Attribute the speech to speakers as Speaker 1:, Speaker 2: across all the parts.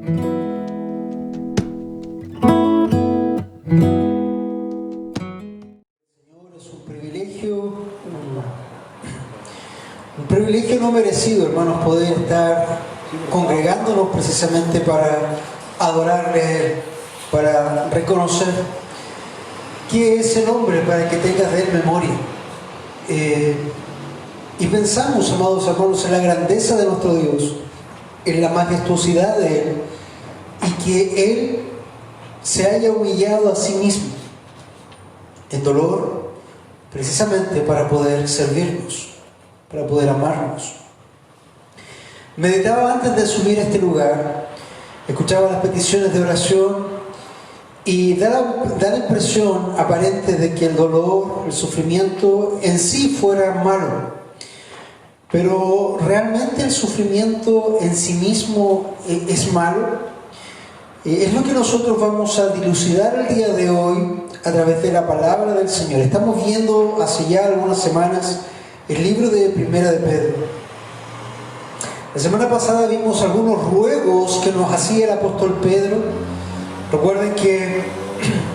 Speaker 1: Es un privilegio no merecido, hermanos, poder estar congregándonos precisamente para adorarle a Él, para reconocer qué es el hombre, para que tengas de Él memoria. Y pensamos, amados hermanos, en la grandeza de nuestro Dios, en la majestuosidad de Él, y que Él se haya humillado a sí mismo en dolor, precisamente para poder servirnos, para poder amarnos. Meditaba antes de subir a este lugar, escuchaba las peticiones de oración y da la impresión aparente de que el dolor, el sufrimiento en sí fuera malo. Pero ¿realmente el sufrimiento en sí mismo es malo? Es lo que nosotros vamos a dilucidar el día de hoy a través de la palabra del Señor. Estamos viendo hace ya algunas semanas el libro de Primera de Pedro. La semana pasada vimos algunos ruegos que nos hacía el apóstol Pedro. Recuerden que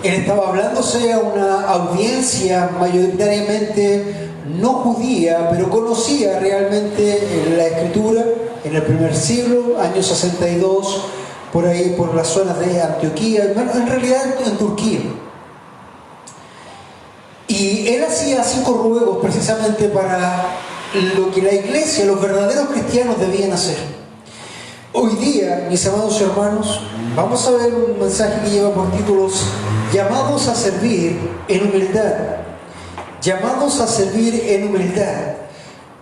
Speaker 1: él estaba hablándose a una audiencia mayoritariamente no judía, pero conocía realmente la Escritura en el primer siglo, año 62, por ahí, por las zonas de Antioquía, en realidad en Turquía. Y él hacía 5 ruegos precisamente para lo que la iglesia, los verdaderos cristianos debían hacer. Hoy día, mis amados hermanos, vamos a ver un mensaje que lleva por títulos llamados a servir en humildad. Llamados a servir en humildad.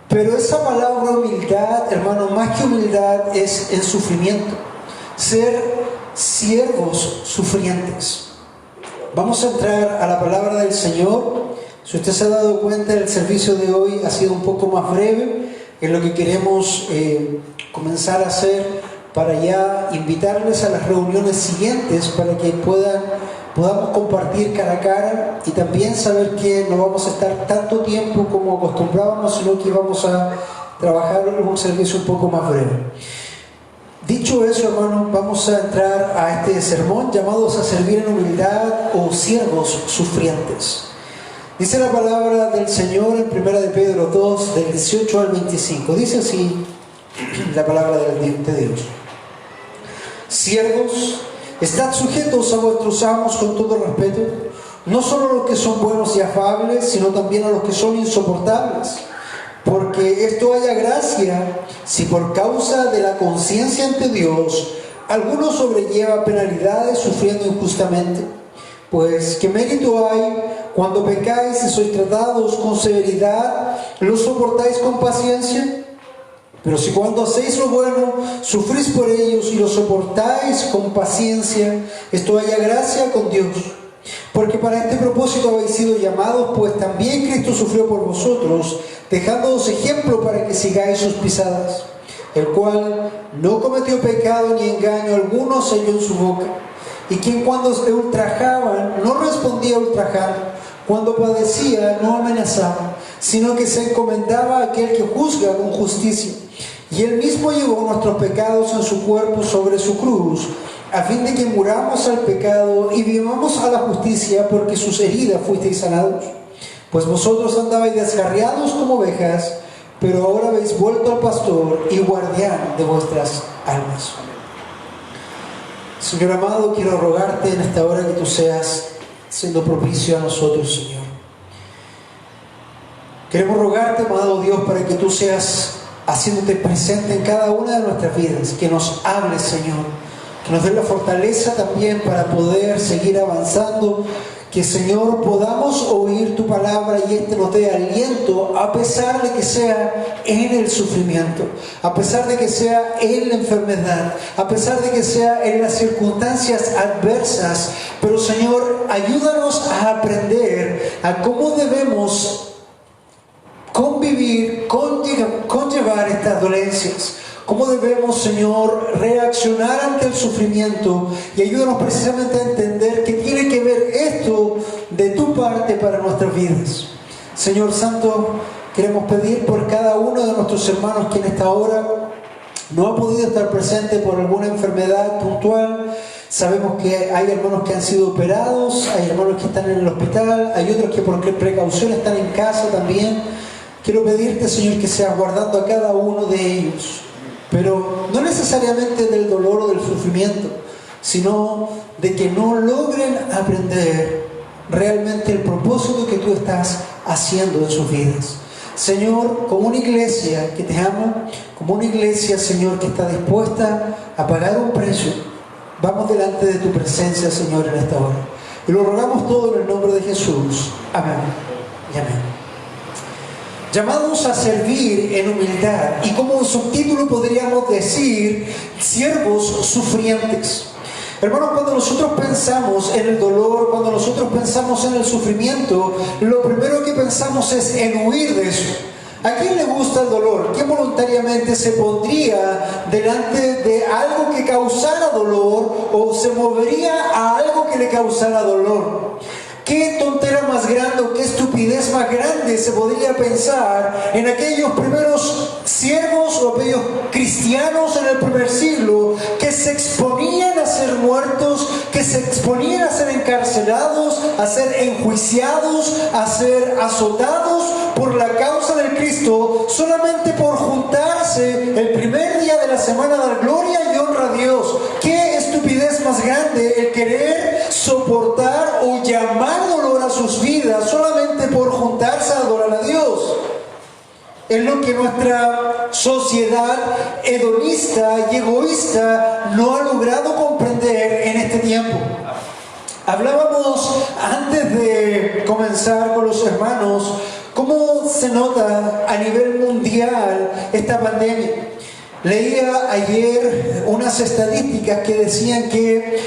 Speaker 1: Pero esa palabra humildad, hermano, más que humildad es en sufrimiento. Ser siervos sufrientes. Vamos a entrar a la palabra del Señor. Si usted se ha dado cuenta, el servicio de hoy ha sido un poco más breve. Es lo que queremos comenzar a hacer para ya invitarles a las reuniones siguientes para que podamos compartir cara a cara y también saber que no vamos a estar tanto tiempo como acostumbrábamos, sino que vamos a trabajar en un servicio un poco más breve. Dicho eso, hermanos, vamos a entrar a este sermón llamados a servir en humildad o siervos sufrientes. Dice la palabra del Señor en 1 de Pedro 2, del 18 al 25. Dice así la palabra de Dios. Siervos, estad sujetos a vuestros amos con todo respeto, no solo a los que son buenos y afables, sino también a los que son insoportables. Porque esto haya gracia si por causa de la conciencia ante Dios alguno sobrelleva penalidades sufriendo injustamente. Pues ¿qué mérito hay cuando pecáis y sois tratados con severidad, lo soportáis con paciencia? Pero si cuando hacéis lo bueno, sufrís por ellos y lo soportáis con paciencia, esto haya gracia con Dios. Porque para este propósito habéis sido llamados, pues también Cristo sufrió por vosotros, dejándoos ejemplo para que sigáis sus pisadas, el cual no cometió pecado ni engaño alguno se halló en su boca, y quien cuando le ultrajaban no respondía ultrajando, cuando padecía no amenazaba, sino que se encomendaba a aquel que juzga con justicia. Y él mismo llevó nuestros pecados en su cuerpo sobre su cruz, a fin de que muramos al pecado y vivamos a la justicia, porque sus heridas fuisteis sanados. Pues vosotros andabais descarriados como ovejas, pero ahora habéis vuelto al pastor y guardián de vuestras almas. Señor amado, quiero rogarte en esta hora que tú seas siendo propicio a nosotros, Señor. Queremos rogarte, amado Dios, para que tú seas haciéndote presente en cada una de nuestras vidas, que nos hables, Señor, que nos dé la fortaleza también para poder seguir avanzando, que, Señor, podamos oír tu palabra y este nos dé aliento, a pesar de que sea en el sufrimiento, a pesar de que sea en la enfermedad, a pesar de que sea en las circunstancias adversas. Pero, Señor, ayúdanos a aprender a cómo debemos convivir, conllevar estas dolencias. ¿Cómo debemos, Señor, reaccionar ante el sufrimiento? Y ayúdanos precisamente a entender que tiene que ver esto de tu parte para nuestras vidas. Señor Santo, queremos pedir por cada uno de nuestros hermanos que en esta hora no ha podido estar presente por alguna enfermedad puntual. Sabemos que hay hermanos que han sido operados, hay hermanos que están en el hospital, hay otros que por precaución están en casa también. Quiero pedirte, Señor, que seas guardando a cada uno de ellos, pero no necesariamente del dolor o del sufrimiento, sino de que no logren aprender realmente el propósito que tú estás haciendo en sus vidas. Señor, como una iglesia que te ama, como una iglesia, Señor, que está dispuesta a pagar un precio, vamos delante de tu presencia, Señor, en esta hora. Y lo rogamos todo en el nombre de Jesús. Amén y amén. Llamados a servir en humildad, y como subtítulo podríamos decir, siervos sufrientes. Hermanos, cuando nosotros pensamos en el dolor, cuando nosotros pensamos en el sufrimiento, lo primero que pensamos es en huir de eso. ¿A quién le gusta el dolor? ¿Quién voluntariamente se pondría delante de algo que causara dolor o se movería a algo que le causara dolor? ¿Qué tontera más grande o qué estupidez más grande se podría pensar en aquellos primeros siervos o aquellos cristianos en el primer siglo que se exponían a ser muertos, que se exponían a ser encarcelados, a ser enjuiciados, a ser azotados por la causa del Cristo, solamente por juntarse el primer día de la semana a dar gloria y honra a Dios? ¿Qué estupidez más grande el querer soportar o llamar dolor a sus vidas solamente por juntarse a adorar a Dios? Es lo que nuestra sociedad hedonista y egoísta no ha logrado comprender en este tiempo. Hablábamos antes de comenzar con los hermanos cómo se nota a nivel mundial esta pandemia. Leía ayer unas estadísticas que decían que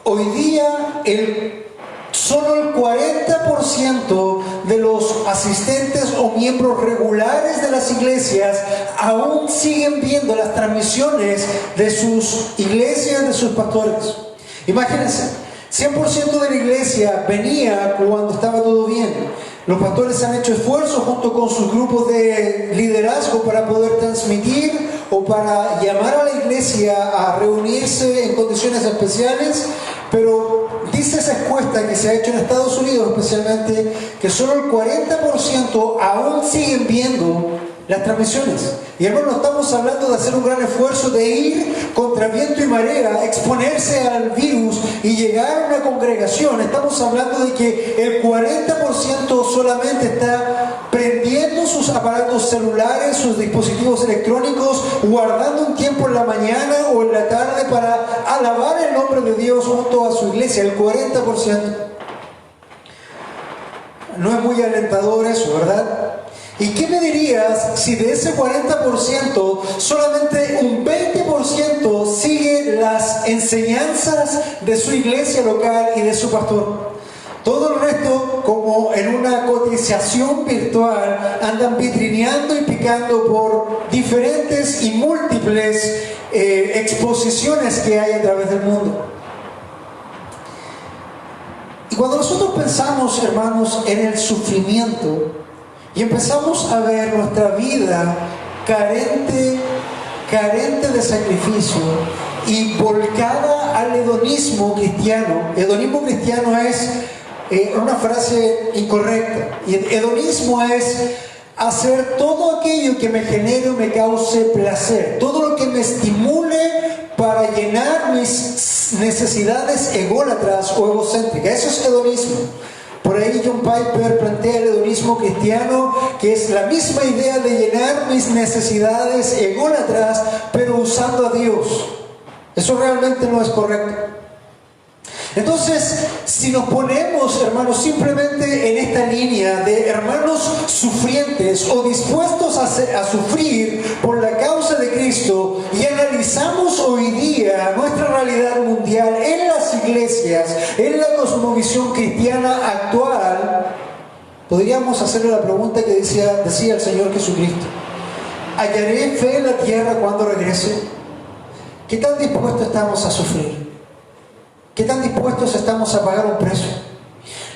Speaker 1: hoy día solo el 40% de los asistentes o miembros regulares de las iglesias aún siguen viendo las transmisiones de sus iglesias, de sus pastores. Imagínense, 100% de la iglesia venía cuando estaba todo bien. Los pastores han hecho esfuerzos junto con sus grupos de liderazgo para poder transmitir o para llamar a la iglesia a reunirse en condiciones especiales, pero dice esa encuesta que se ha hecho en Estados Unidos especialmente que solo el 40% aún siguen viendo las transmisiones. Y hermano, no estamos hablando de hacer un gran esfuerzo de ir contra viento y marea, exponerse al virus y llegar a una congregación. Estamos hablando de que el 40% solamente está prendiendo sus aparatos celulares, sus dispositivos electrónicos, guardando un tiempo en la mañana o en la tarde para alabar el nombre de Dios junto a su iglesia. El 40%. No es muy alentador eso, ¿verdad? ¿Y qué me dirías si de ese 40% solamente un 20% sigue las enseñanzas de su iglesia local y de su pastor? Todo el resto, como en una cotización virtual, andan vitrineando y picando por diferentes y múltiples exposiciones que hay a través del mundo. Y cuando nosotros pensamos, hermanos, en el sufrimiento, y empezamos a ver nuestra vida carente de sacrificio y volcada al hedonismo cristiano. Hedonismo cristiano es una frase incorrecta. Y hedonismo es hacer todo aquello que me genere o me cause placer, todo lo que me estimule para llenar mis necesidades ególatras o egocéntricas. Eso es hedonismo. Por ahí John Piper plantea el hedonismo cristiano, que es la misma idea de llenar mis necesidades ególatras, pero usando a Dios. Eso realmente no es correcto. Entonces, si nos ponemos, hermanos, simplemente en esta línea de hermanos sufrientes o dispuestos a sufrir por la causa de Cristo, y analizamos hoy día nuestra realidad mundial en las iglesias, en la cosmovisión cristiana actual, podríamos hacerle la pregunta que decía el Señor Jesucristo: ¿hallaré fe en la tierra cuando regrese? ¿Qué tan dispuestos estamos a sufrir? ¿Qué tan dispuestos estamos a pagar un precio?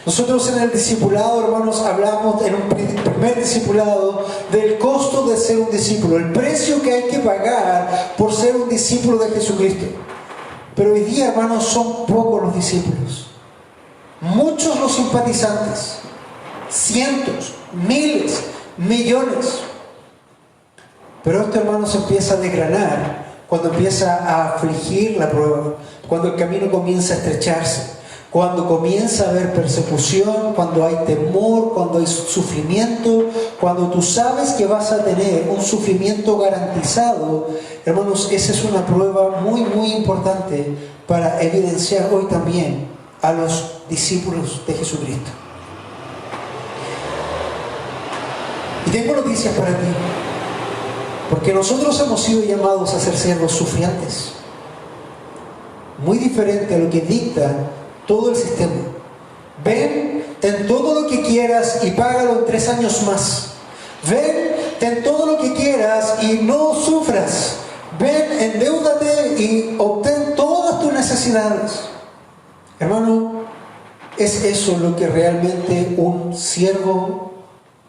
Speaker 1: Nosotros en el discipulado, hermanos, hablamos en un primer discipulado del costo de ser un discípulo, el precio que hay que pagar por ser un discípulo de Jesucristo. Pero hoy día, hermanos, son pocos los discípulos, muchos los simpatizantes, cientos, miles, millones. Pero esto, hermanos, empieza a desgranar cuando empieza a afligir la prueba, cuando el camino comienza a estrecharse, cuando comienza a haber persecución, cuando hay temor, cuando hay sufrimiento, cuando tú sabes que vas a tener un sufrimiento garantizado. Hermanos, esa es una prueba muy, muy importante para evidenciar hoy también a los discípulos de Jesucristo. Y tengo noticias para ti, porque nosotros hemos sido llamados a ser siervos sufrientes, muy diferente a lo que dicta todo el sistema. Ven, ten todo lo que quieras y págalo en 3 años más. Ven, ten todo lo que quieras y no sufras. Ven, endeúdate y obtén todas tus necesidades. Hermano, ¿es eso lo que realmente un siervo,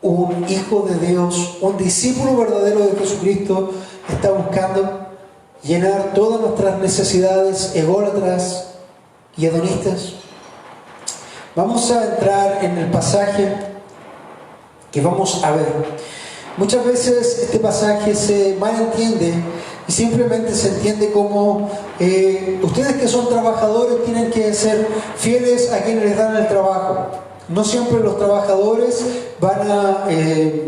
Speaker 1: un hijo de Dios, un discípulo verdadero de Jesucristo está buscando? Llenar todas nuestras necesidades ególatras y hedonistas. Vamos a entrar en el pasaje que vamos a ver. Muchas veces este pasaje se malentiende y simplemente se entiende como ustedes que son trabajadores tienen que ser fieles a quienes les dan el trabajo. No siempre los trabajadores van a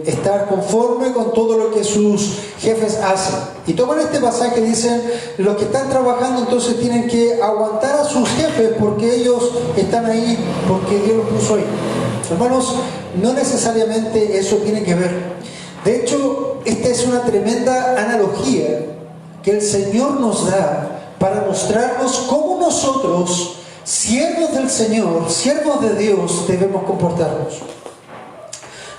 Speaker 1: estar conformes con todo lo que sus jefes hacen. Y toman este pasaje y dicen, los que están trabajando entonces tienen que aguantar a sus jefes porque ellos están ahí, porque Dios los puso ahí. Hermanos, no necesariamente eso tiene que ver. De hecho, esta es una tremenda analogía que el Señor nos da para mostrarnos cómo nosotros, siervos del Señor, siervos de Dios, debemos comportarnos.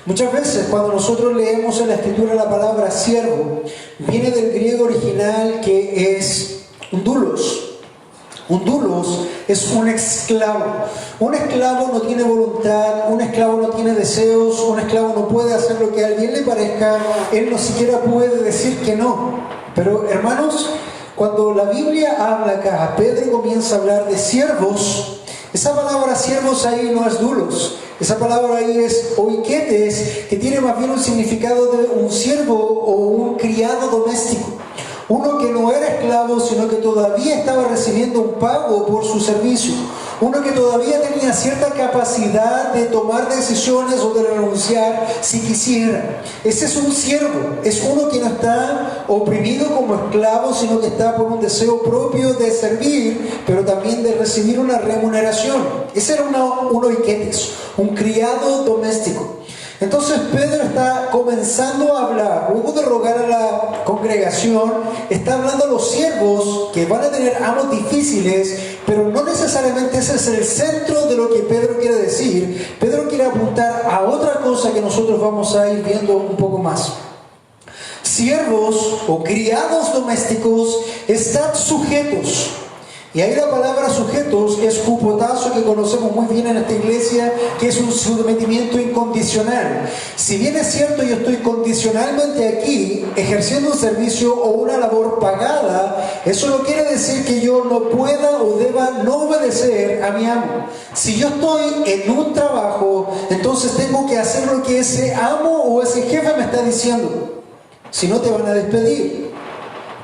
Speaker 1: Muchas veces cuando nosotros leemos en la Escritura la palabra siervo, viene del griego original que es un doulos. Un doulos es un esclavo. Un esclavo no tiene voluntad, un esclavo no tiene deseos, un esclavo no puede hacer lo que a alguien le parezca, él no siquiera puede decir que no. Pero hermanos, cuando la Biblia habla acá, Pedro comienza a hablar de siervos. Esa palabra siervos ahí no es doulos. Esa palabra ahí es oiketes, que tiene más bien un significado de un siervo o un criado doméstico. Uno que no era esclavo, sino que todavía estaba recibiendo un pago por su servicio. Uno que todavía tenía cierta capacidad de tomar decisiones o de renunciar si quisiera. Ese es un siervo. Es uno que no está oprimido como esclavo, sino que está por un deseo propio de servir, pero también de recibir una remuneración. Ese era un oiketes, un criado doméstico. Entonces Pedro está comenzando a hablar, luego de rogar a la congregación, está hablando a los siervos que van a tener amos difíciles, pero no necesariamente ese es el centro de lo que Pedro quiere decir. Pedro quiere apuntar a otra cosa que nosotros vamos a ir viendo un poco más. Siervos o criados domésticos están sujetos. Y ahí la palabra sujetos es hupotazo, que conocemos muy bien en esta iglesia, que es un sometimiento incondicional. Si bien es cierto, yo estoy condicionalmente aquí ejerciendo un servicio o una labor pagada, eso no quiere decir que yo no pueda o deba no obedecer a mi amo. Si yo estoy en un trabajo, entonces tengo que hacer lo que ese amo o ese jefe me está diciendo. Si no, te van a despedir.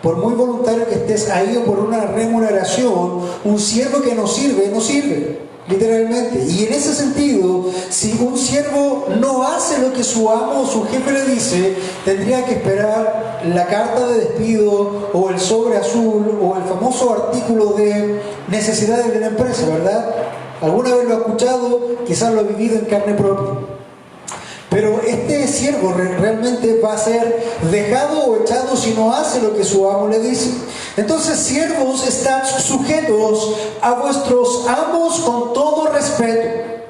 Speaker 1: Por muy voluntario que estés ahí o por una remuneración, un siervo que no sirve, no sirve, literalmente. Y en ese sentido, si un siervo no hace lo que su amo o su jefe le dice, tendría que esperar la carta de despido o el sobre azul o el famoso artículo de necesidades de la empresa, ¿verdad? Alguna vez lo ha escuchado, quizás lo ha vivido en carne propia. Pero este siervo realmente va a ser dejado o echado si no hace lo que su amo le dice. Entonces, siervos, están sujetos a vuestros amos con todo respeto.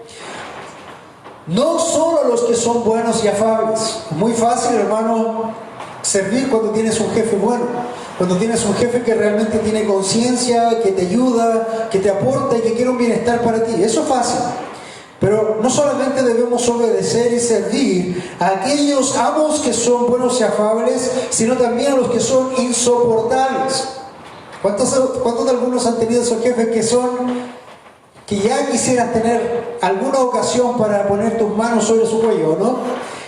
Speaker 1: No solo los que son buenos y afables. Muy fácil, hermano, servir cuando tienes un jefe bueno. Cuando tienes un jefe que realmente tiene conciencia, que te ayuda, que te aporta y que quiere un bienestar para ti. Eso es fácil. Pero no solamente debemos obedecer y servir a aquellos amos que son buenos y afables, sino también a los que son insoportables. ¿Cuántos de algunos han tenido esos jefes que ya quisieran tener alguna ocasión para poner tus manos sobre su cuello, ¿no?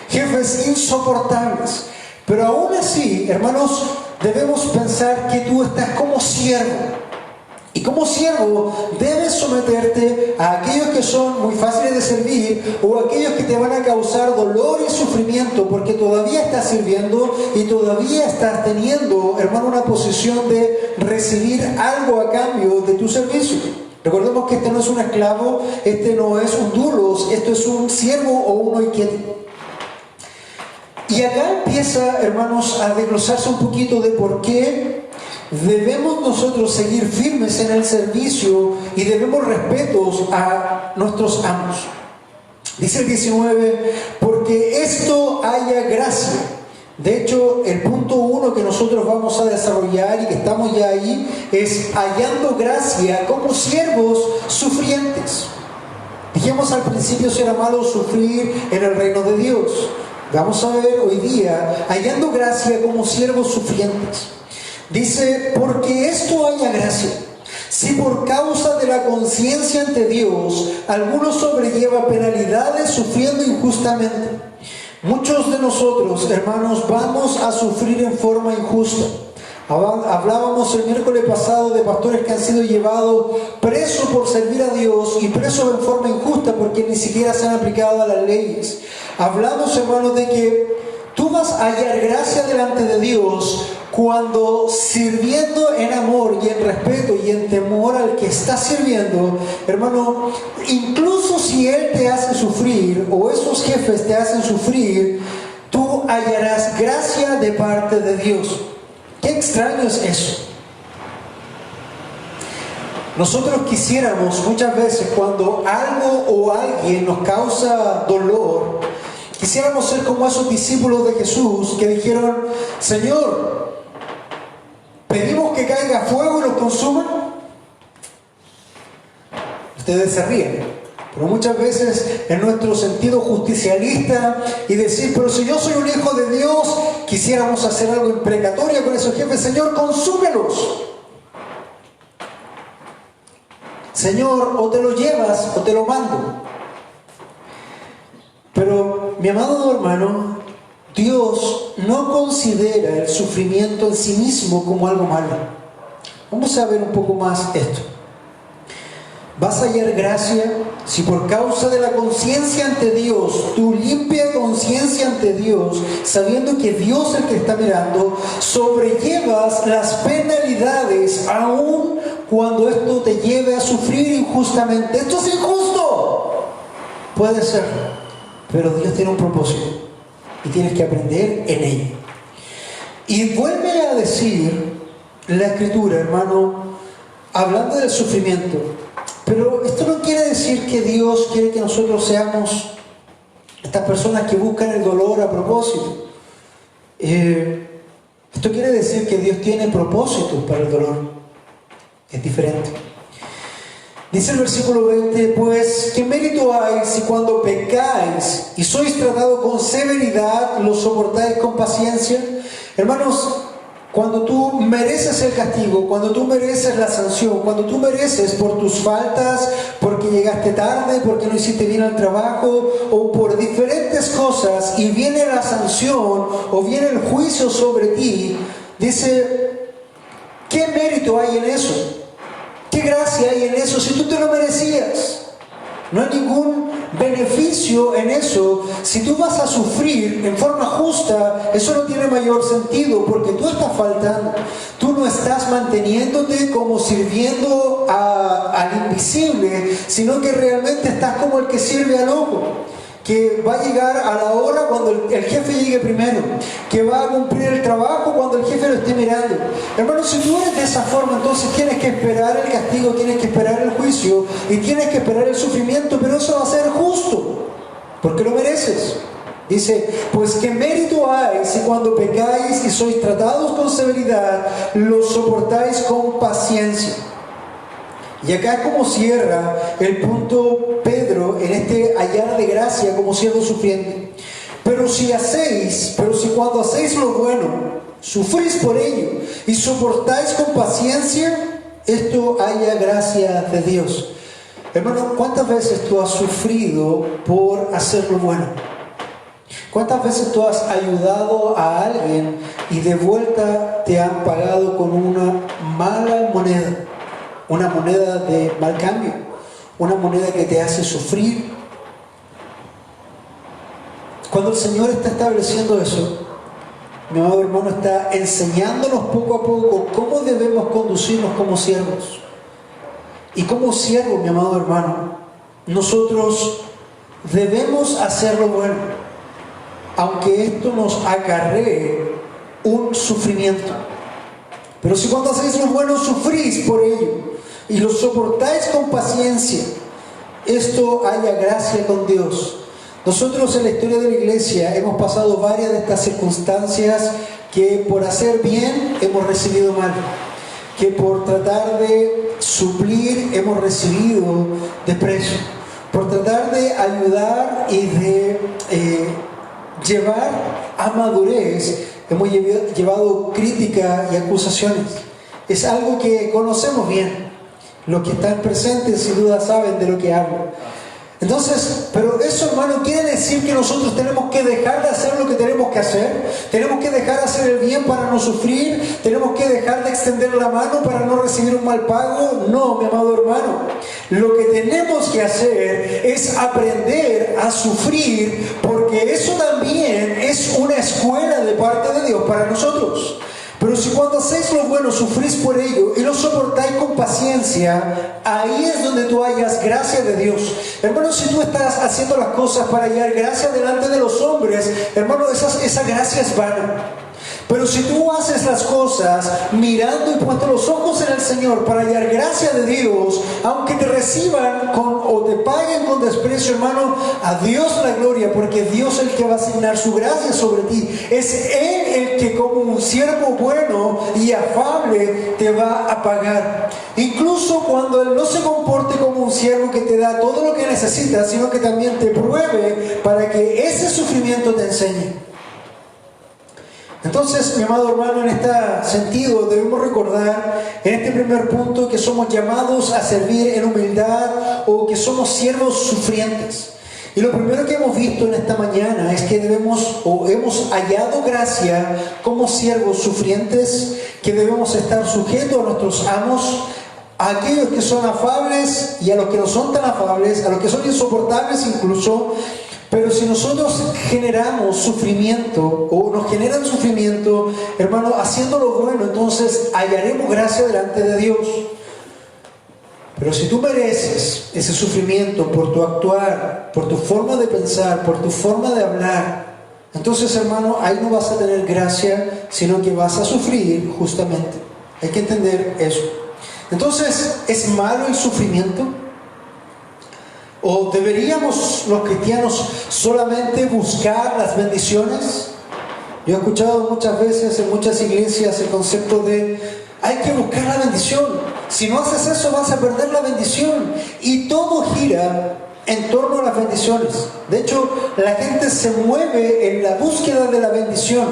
Speaker 1: Jefes insoportables. Pero aún así, hermanos, debemos pensar que tú estás como siervo. Y como siervo debes someterte a aquellos que son muy fáciles de servir o a aquellos que te van a causar dolor y sufrimiento, porque todavía estás sirviendo y todavía estás teniendo, hermano, una posición de recibir algo a cambio de tu servicio. Recordemos que este no es un esclavo, este no es un dulos, esto es un siervo o un oikete. Y acá empieza, hermanos, a desglosarse un poquito de por qué debemos nosotros seguir firmes en el servicio y debemos respetos a nuestros amos. Dice el 19, porque esto haya gracia. De hecho, el punto 1 que nosotros vamos a desarrollar y que estamos ya ahí es hallando gracia como siervos sufrientes. Dijimos al principio si era malo sufrir en el reino de Dios. Vamos a ver hoy día hallando gracia como siervos sufrientes. Dice, porque esto haya gracia. Si por causa de la conciencia ante Dios alguno sobrelleva penalidades sufriendo injustamente. Muchos de nosotros, hermanos, vamos a sufrir en forma injusta. Hablábamos el miércoles pasado de pastores que han sido llevados presos por servir a Dios y presos en forma injusta porque ni siquiera se han aplicado a las leyes. Hablamos, hermanos, de que tú vas a hallar gracia delante de Dios cuando sirviendo en amor y en respeto y en temor al que está sirviendo, hermano, incluso si Él te hace sufrir o esos jefes te hacen sufrir, tú hallarás gracia de parte de Dios. Qué extraño es eso. Nosotros quisiéramos muchas veces cuando algo o alguien nos causa dolor, quisiéramos ser como esos discípulos de Jesús que dijeron, Señor, ¿pedimos que caiga fuego y los consuma? Ustedes se ríen, pero muchas veces en nuestro sentido justicialista y decir, pero si yo soy un hijo de Dios, quisiéramos hacer algo imprecatorio con esos jefes. Señor, consúmelos. Señor, o te lo llevas o te lo mando. Pero, mi amado hermano, Dios no considera el sufrimiento en sí mismo como algo malo. Vamos a ver un poco más esto. Vas a hallar gracia si por causa de la conciencia ante Dios, tu limpia conciencia ante Dios, sabiendo que Dios es el que está mirando, sobrellevas las penalidades aun cuando esto te lleve a sufrir injustamente. Esto es injusto. Puede ser, pero Dios tiene un propósito y tienes que aprender en ello. Y vuelve a decir la Escritura, hermano, hablando del sufrimiento. Pero esto no quiere decir que Dios quiere que nosotros seamos estas personas que buscan el dolor a propósito. Esto quiere decir que Dios tiene propósitos para el dolor. Es diferente. Dice el versículo 20, pues, ¿qué mérito hay si cuando pecáis y sois tratados con severidad, lo soportáis con paciencia? Hermanos, cuando tú mereces el castigo, cuando tú mereces la sanción, cuando tú mereces por tus faltas, porque llegaste tarde, porque no hiciste bien el trabajo, o por diferentes cosas, y viene la sanción, o viene el juicio sobre ti, dice, ¿qué mérito hay en eso? ¿Qué gracia hay en eso si tú te lo merecías? No hay ningún beneficio en eso. Si tú vas a sufrir en forma justa, eso no tiene mayor sentido porque tú estás faltando. Tú no estás manteniéndote como sirviendo al invisible, sino que realmente estás como el que sirve al ojo, que va a llegar a la hora cuando el jefe llegue primero, que va a cumplir el trabajo cuando el jefe lo esté mirando. Hermano, si tú eres de esa forma, entonces tienes que esperar el castigo, tienes que esperar el juicio y tienes que esperar el sufrimiento, pero eso va a ser justo, porque lo mereces. Dice, pues ¿qué mérito hay si cuando pecáis y sois tratados con severidad, lo soportáis con paciencia? Y acá es como cierra el punto Pedro en este hallar de gracia como siervo sufriente. Pero si cuando hacéis lo bueno, sufrís por ello y soportáis con paciencia, esto haya gracia de Dios. Hermano, ¿cuántas veces tú has sufrido por hacer lo bueno? ¿Cuántas veces tú has ayudado a alguien y de vuelta te han pagado con una mala moneda? Una moneda de mal cambio, una moneda que te hace sufrir. Cuando el Señor está estableciendo eso, mi amado hermano, está enseñándonos poco a poco cómo debemos conducirnos como siervos. Y como siervo, mi amado hermano, nosotros debemos hacer lo bueno, aunque esto nos acarree un sufrimiento. Pero si cuando hacéis lo bueno sufrís por ello y lo soportáis con paciencia, esto haya gracia con Dios. Nosotros en la historia de la iglesia hemos pasado varias de estas circunstancias que por hacer bien hemos recibido mal, que por tratar de suplir hemos recibido desprecio, por tratar de ayudar y de llevar a madurez hemos llevado crítica y acusaciones. Es algo que conocemos bien. Los que están presentes sin duda saben de lo que hablo. Entonces, pero eso, hermano, quiere decir que nosotros tenemos que dejar de hacer lo que tenemos que hacer. Tenemos que dejar de hacer el bien para no sufrir. Tenemos que dejar de extender la mano para no recibir un mal pago. No, mi amado hermano. Lo que tenemos que hacer es aprender a sufrir, porque eso también es una escuela de parte de Dios para nosotros. Pero si cuando hacéis lo bueno sufrís por ello y lo soportáis con paciencia, ahí es donde tú hallas gracia de Dios. Hermano, si tú estás haciendo las cosas para hallar gracia delante de los hombres, hermano, esa gracia es vana. Pero si tú haces las cosas mirando y puesto los ojos en el Señor para hallar gracia de Dios, aunque te reciban o te paguen con desprecio, hermano, a Dios la gloria, porque Dios es el que va a asignar su gracia sobre ti. Es Él el que como un siervo bueno y afable te va a pagar. Incluso cuando Él no se comporte como un siervo que te da todo lo que necesitas, sino que también te pruebe para que ese sufrimiento te enseñe. Entonces, mi amado hermano, en este sentido debemos recordar en este primer punto que somos llamados a servir en humildad o que somos siervos sufrientes. Y lo primero que hemos visto en esta mañana es que hemos hallado gracia como siervos sufrientes, que debemos estar sujetos a nuestros amos, a aquellos que son afables y a los que no son tan afables, a los que son insoportables incluso. Pero si nosotros generamos sufrimiento o nos generan sufrimiento, hermano, haciendo lo bueno, entonces hallaremos gracia delante de Dios. Pero si tú mereces ese sufrimiento por tu actuar, por tu forma de pensar, por tu forma de hablar, entonces, hermano, ahí no vas a tener gracia, sino que vas a sufrir justamente. Hay que entender eso. Entonces, ¿es malo el sufrimiento? ¿O deberíamos los cristianos solamente buscar las bendiciones? Yo he escuchado muchas veces en muchas iglesias el concepto de hay que buscar la bendición. Si no haces eso vas a perder la bendición. Y todo gira en torno a las bendiciones. De hecho, la gente se mueve en la búsqueda de la bendición.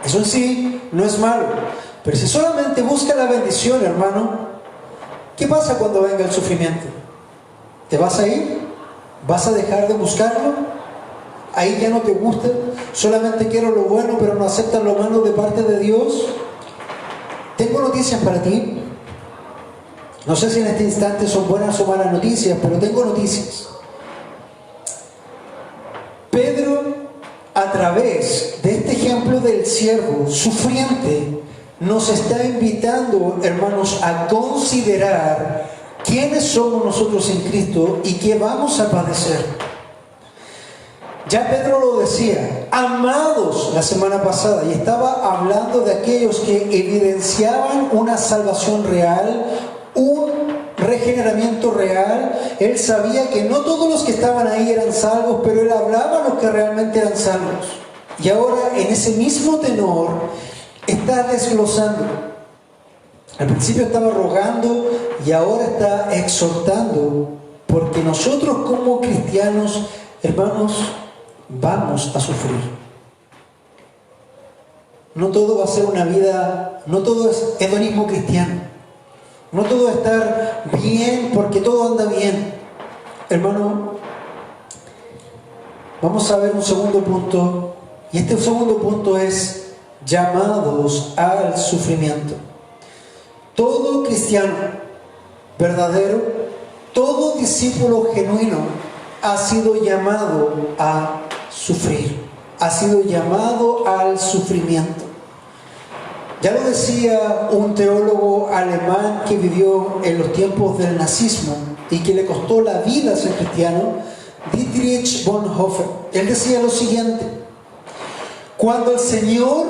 Speaker 1: Eso en sí no es malo. Pero si solamente busca la bendición, hermano, ¿qué pasa cuando venga el sufrimiento? ¿Te vas a ir? ¿Vas a dejar de buscarlo? ¿Ahí ya no te gusta? ¿Solamente quiero lo bueno pero no aceptas lo malo de parte de Dios? Tengo noticias para ti. No sé si en este instante son buenas o malas noticias, pero tengo noticias. Pedro, a través de este ejemplo del siervo sufriente, nos está invitando, hermanos, a considerar quiénes somos nosotros en Cristo y qué vamos a padecer. Ya Pedro lo decía, amados, la semana pasada, y estaba hablando de aquellos que evidenciaban una salvación real, un regeneramiento real. Él sabía que no todos los que estaban ahí eran salvos, pero él hablaba a los que realmente eran salvos. Y ahora en ese mismo tenor está desglosando. Al principio estaba rogando y ahora está exhortando Porque nosotros como cristianos, hermanos, vamos a sufrir. No todo va a ser una vida, no todo es hedonismo cristiano. No todo es estar bien porque todo anda bien. Hermano, vamos a ver un segundo punto. Y este segundo punto es llamados al sufrimiento. Todo cristiano verdadero, todo discípulo genuino ha sido llamado a sufrir, ha sido llamado al sufrimiento. Ya lo decía un teólogo alemán que vivió en los tiempos del nazismo y que le costó la vida a ser cristiano, Dietrich Bonhoeffer. Él decía lo siguiente: cuando el Señor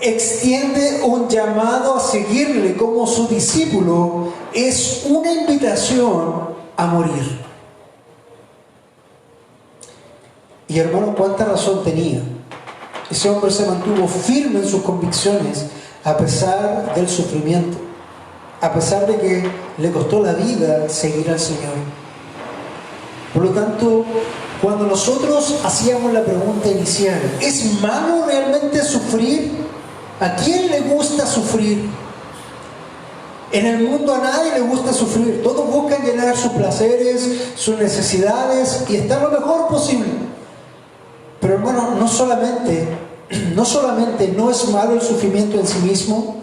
Speaker 1: extiende un llamado a seguirle como su discípulo, es una invitación a morir. Y hermano, cuánta razón tenía. Ese hombre se mantuvo firme en sus convicciones a pesar del sufrimiento, a pesar de que le costó la vida seguir al Señor. Por lo tanto, cuando nosotros hacíamos la pregunta inicial, ¿es malo realmente sufrir? ¿A quién le gusta sufrir? En el mundo a nadie le gusta sufrir. Todos buscan llenar sus placeres, sus necesidades y estar lo mejor posible. Pero hermano, no solamente no es malo el sufrimiento en sí mismo,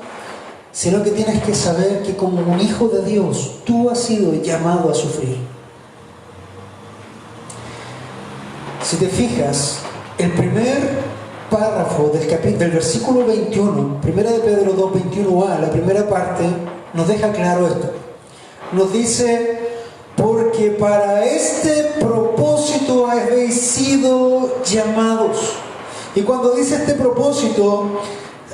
Speaker 1: sino que tienes que saber que como un hijo de Dios, tú has sido llamado a sufrir. Si te fijas, el primer párrafo del versículo 21, primera de Pedro 2, 21a, la primera parte, nos deja claro esto. Nos dice: porque para este propósito habéis sido llamados. Y cuando dice este propósito,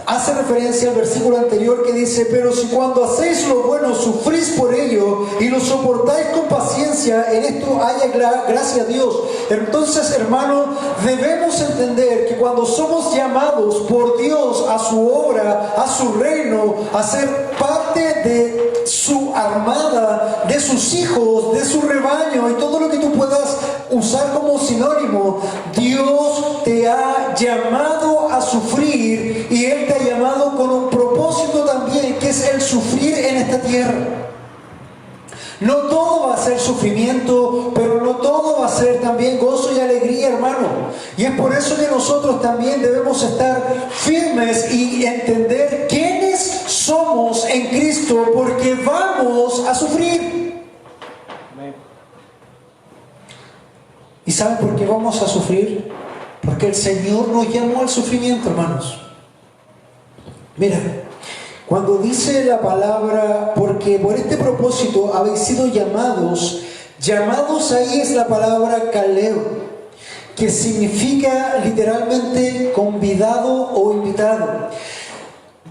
Speaker 1: hace referencia al versículo anterior que dice: pero si cuando hacéis lo bueno sufrís por ello y lo soportáis con paciencia, en esto haya gracia a Dios. Entonces, hermano, debemos entender que cuando somos llamados por Dios a su obra, a su reino, a ser parte de su armada, de sus hijos, de su rebaño y todo lo que tú puedas usar como sinónimo, Dios te ha llamado a sufrir y Él te ha llamado con un propósito también, que es el sufrir en esta tierra. No todo va a ser sufrimiento, pero no todo va a ser también gozo y alegría, hermano. Y es por eso que nosotros también debemos estar firmes y entender quiénes somos en Cristo, porque vamos a sufrir. ¿Y saben por qué vamos a sufrir? Porque el Señor nos llamó al sufrimiento, hermanos. Mira, cuando dice la palabra, porque por este propósito habéis sido llamados ahí es la palabra kaleo, que significa literalmente convidado o invitado.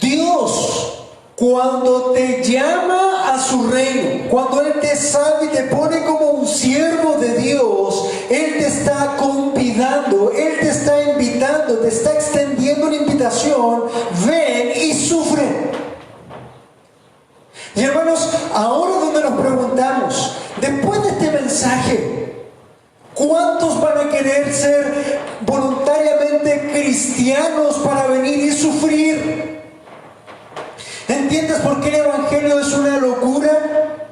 Speaker 1: Dios, cuando te llama a su reino, cuando Él te salva y te pone como un siervo de Dios, Él te está convidando, Él te está invitando, te está extendiendo una invitación: ven y sufre. Y hermanos, ahora donde nos preguntamos, después de este mensaje, ¿cuántos van a querer ser voluntariamente cristianos para venir y sufrir? ¿Entiendes por qué el Evangelio es una locura?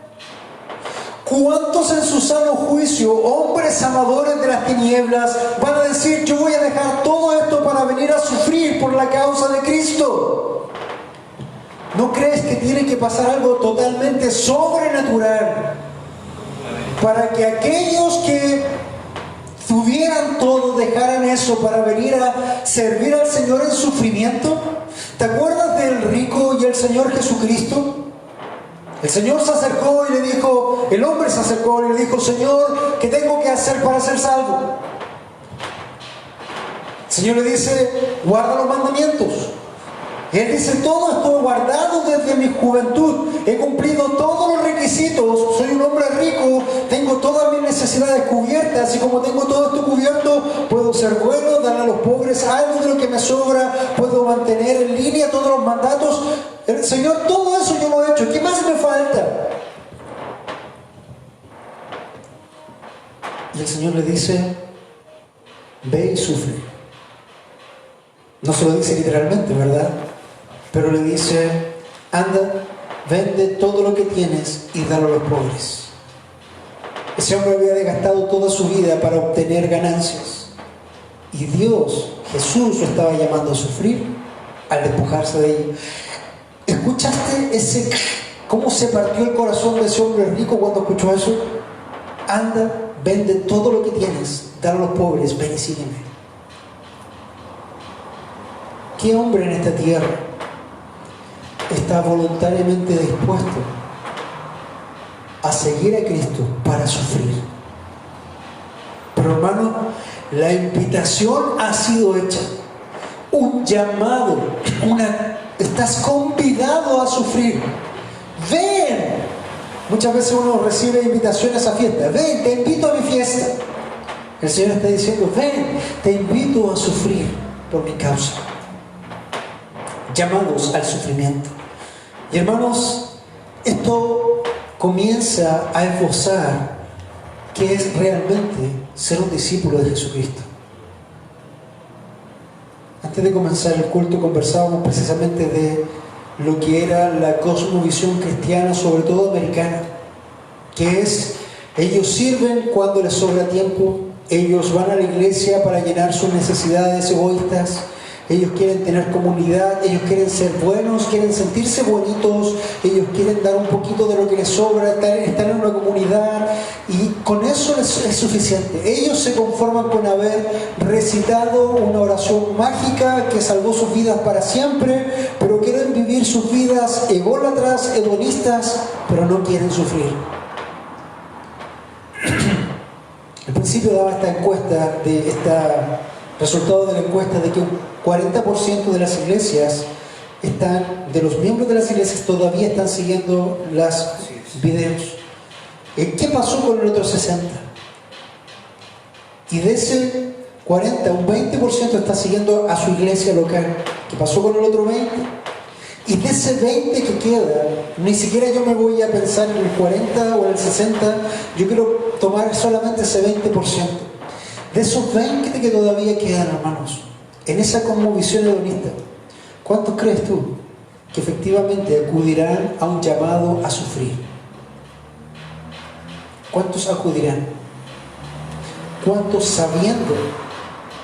Speaker 1: ¿Cuántos en su sano juicio, hombres amadores de las tinieblas, van a decir: yo voy a dejar todo esto para venir a sufrir por la causa de Cristo? ¿No crees que tiene que pasar algo totalmente sobrenatural para que aquellos que tuvieran todo dejaran eso para venir a servir al Señor en sufrimiento? ¿Te acuerdas del rico y el Señor Jesucristo? El Señor se acercó y le dijo, el hombre se acercó y le dijo: Señor, ¿qué tengo que hacer para ser salvo? El Señor le dice: guarda los mandamientos. Y Él dice: todo esto guardado desde mi juventud, he cumplido todos los requisitos, soy un hombre rico, tengo todas mis necesidades cubiertas, y como tengo todo esto cubierto, puedo ser bueno, dar a los pobres algo de lo que me sobra, puedo mantener en línea todos los mandatos. El Señor, todo eso yo lo he hecho, ¿qué más me falta? Y el Señor le dice, ve y sufre. No se lo dice literalmente, ¿verdad? Pero le dice, anda, vende todo lo que tienes y dalo a los pobres. Ese hombre había desgastado toda su vida para obtener ganancias. Y Dios, Jesús, lo estaba llamando a sufrir al despojarse de ello. ¿Escuchaste cómo se partió el corazón de ese hombre rico cuando escuchó eso? Anda, vende todo lo que tienes, dalo a los pobres, ven y sígueme. ¿Qué hombre en esta tierra está voluntariamente dispuesto a seguir a Cristo para sufrir? Pero hermano, la invitación ha sido hecha, un llamado, estás convidado a sufrir. Ven. Muchas veces uno recibe invitaciones a fiestas. Ven, te invito a mi fiesta. El Señor está diciendo, ven, te invito a sufrir por mi causa. Llamados al sufrimiento. Y hermanos, esto comienza a esbozar qué es realmente ser un discípulo de Jesucristo. Antes de comenzar el culto conversábamos precisamente de lo que era la cosmovisión cristiana, sobre todo americana, que es, ellos sirven cuando les sobra tiempo, ellos van a la iglesia para llenar sus necesidades egoístas, ellos quieren tener comunidad, ellos quieren ser buenos, quieren sentirse bonitos, ellos quieren dar un poquito de lo que les sobra, estar en una comunidad, y con eso es suficiente. Ellos se conforman con haber recitado una oración mágica que salvó sus vidas para siempre, pero quieren vivir sus vidas ególatras, hedonistas, pero no quieren sufrir. Al principio daba esta encuesta, resultado de la encuesta, de que un 40% de las iglesias de los miembros de las iglesias todavía están siguiendo los videos. ¿Qué pasó con el otro 60%? Y de ese 40%, un 20% está siguiendo a su iglesia local. ¿Qué pasó con el otro 20%? Y de ese 20% que queda, ni siquiera yo me voy a pensar en el 40 o en el 60, yo quiero tomar solamente ese 20%. De esos 20 que todavía quedan, hermanos, en esa cosmovisión hedonista, ¿cuántos crees tú que efectivamente acudirán a un llamado a sufrir? ¿Cuántos acudirán? ¿Cuántos sabiendo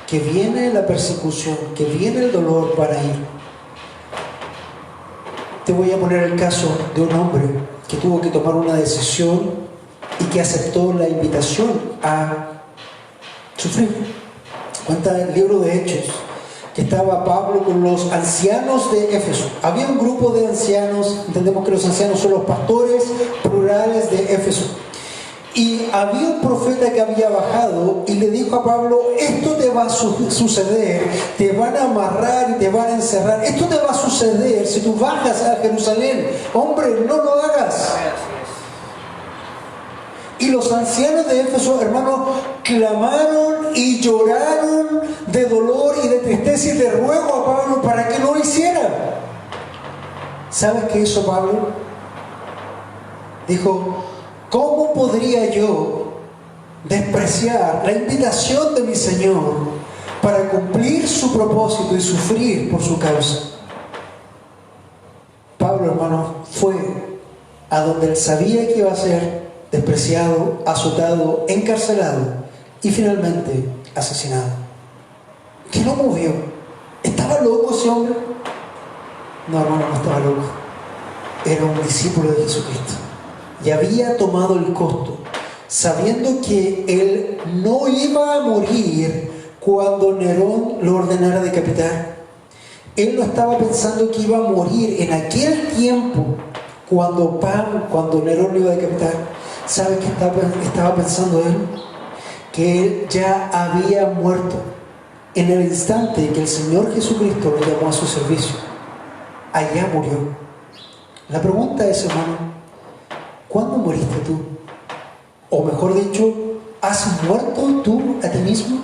Speaker 1: que viene la persecución, que viene el dolor para ir? Te voy a poner el caso de un hombre que tuvo que tomar una decisión y que aceptó la invitación a sufrir. Cuenta el libro de Hechos que estaba Pablo con los ancianos de Éfeso. Había un grupo de ancianos, entendemos que los ancianos son los pastores plurales de Éfeso. Y había un profeta que había bajado y le dijo a Pablo, esto te va a suceder, te van a amarrar y te van a encerrar, esto te va a suceder si tú bajas a Jerusalén. Hombre, no lo hagas. Y los ancianos de Éfeso, hermanos, clamaron y lloraron de dolor y de tristeza y de ruego a Pablo para que no lo hiciera. ¿Sabes qué hizo Pablo? Dijo, ¿cómo podría yo despreciar la invitación de mi Señor para cumplir su propósito y sufrir por su causa? Pablo, hermano, fue a donde él sabía que iba a ser despreciado, azotado, encarcelado y finalmente asesinado. ¿Qué lo movió? ¿Estaba loco ese hombre? No, hermano, no estaba loco. Era un discípulo de Jesucristo y había tomado el costo, sabiendo que él no iba a morir cuando Nerón lo ordenara decapitar. Él no estaba pensando que iba a morir en aquel tiempo cuando Nerón lo iba a decapitar. ¿Sabe qué estaba pensando él? Que él ya había muerto en el instante que el Señor Jesucristo lo llamó a su servicio. Allá murió. La pregunta es, hermano, ¿cuándo moriste tú? O mejor dicho, ¿has muerto tú a ti mismo?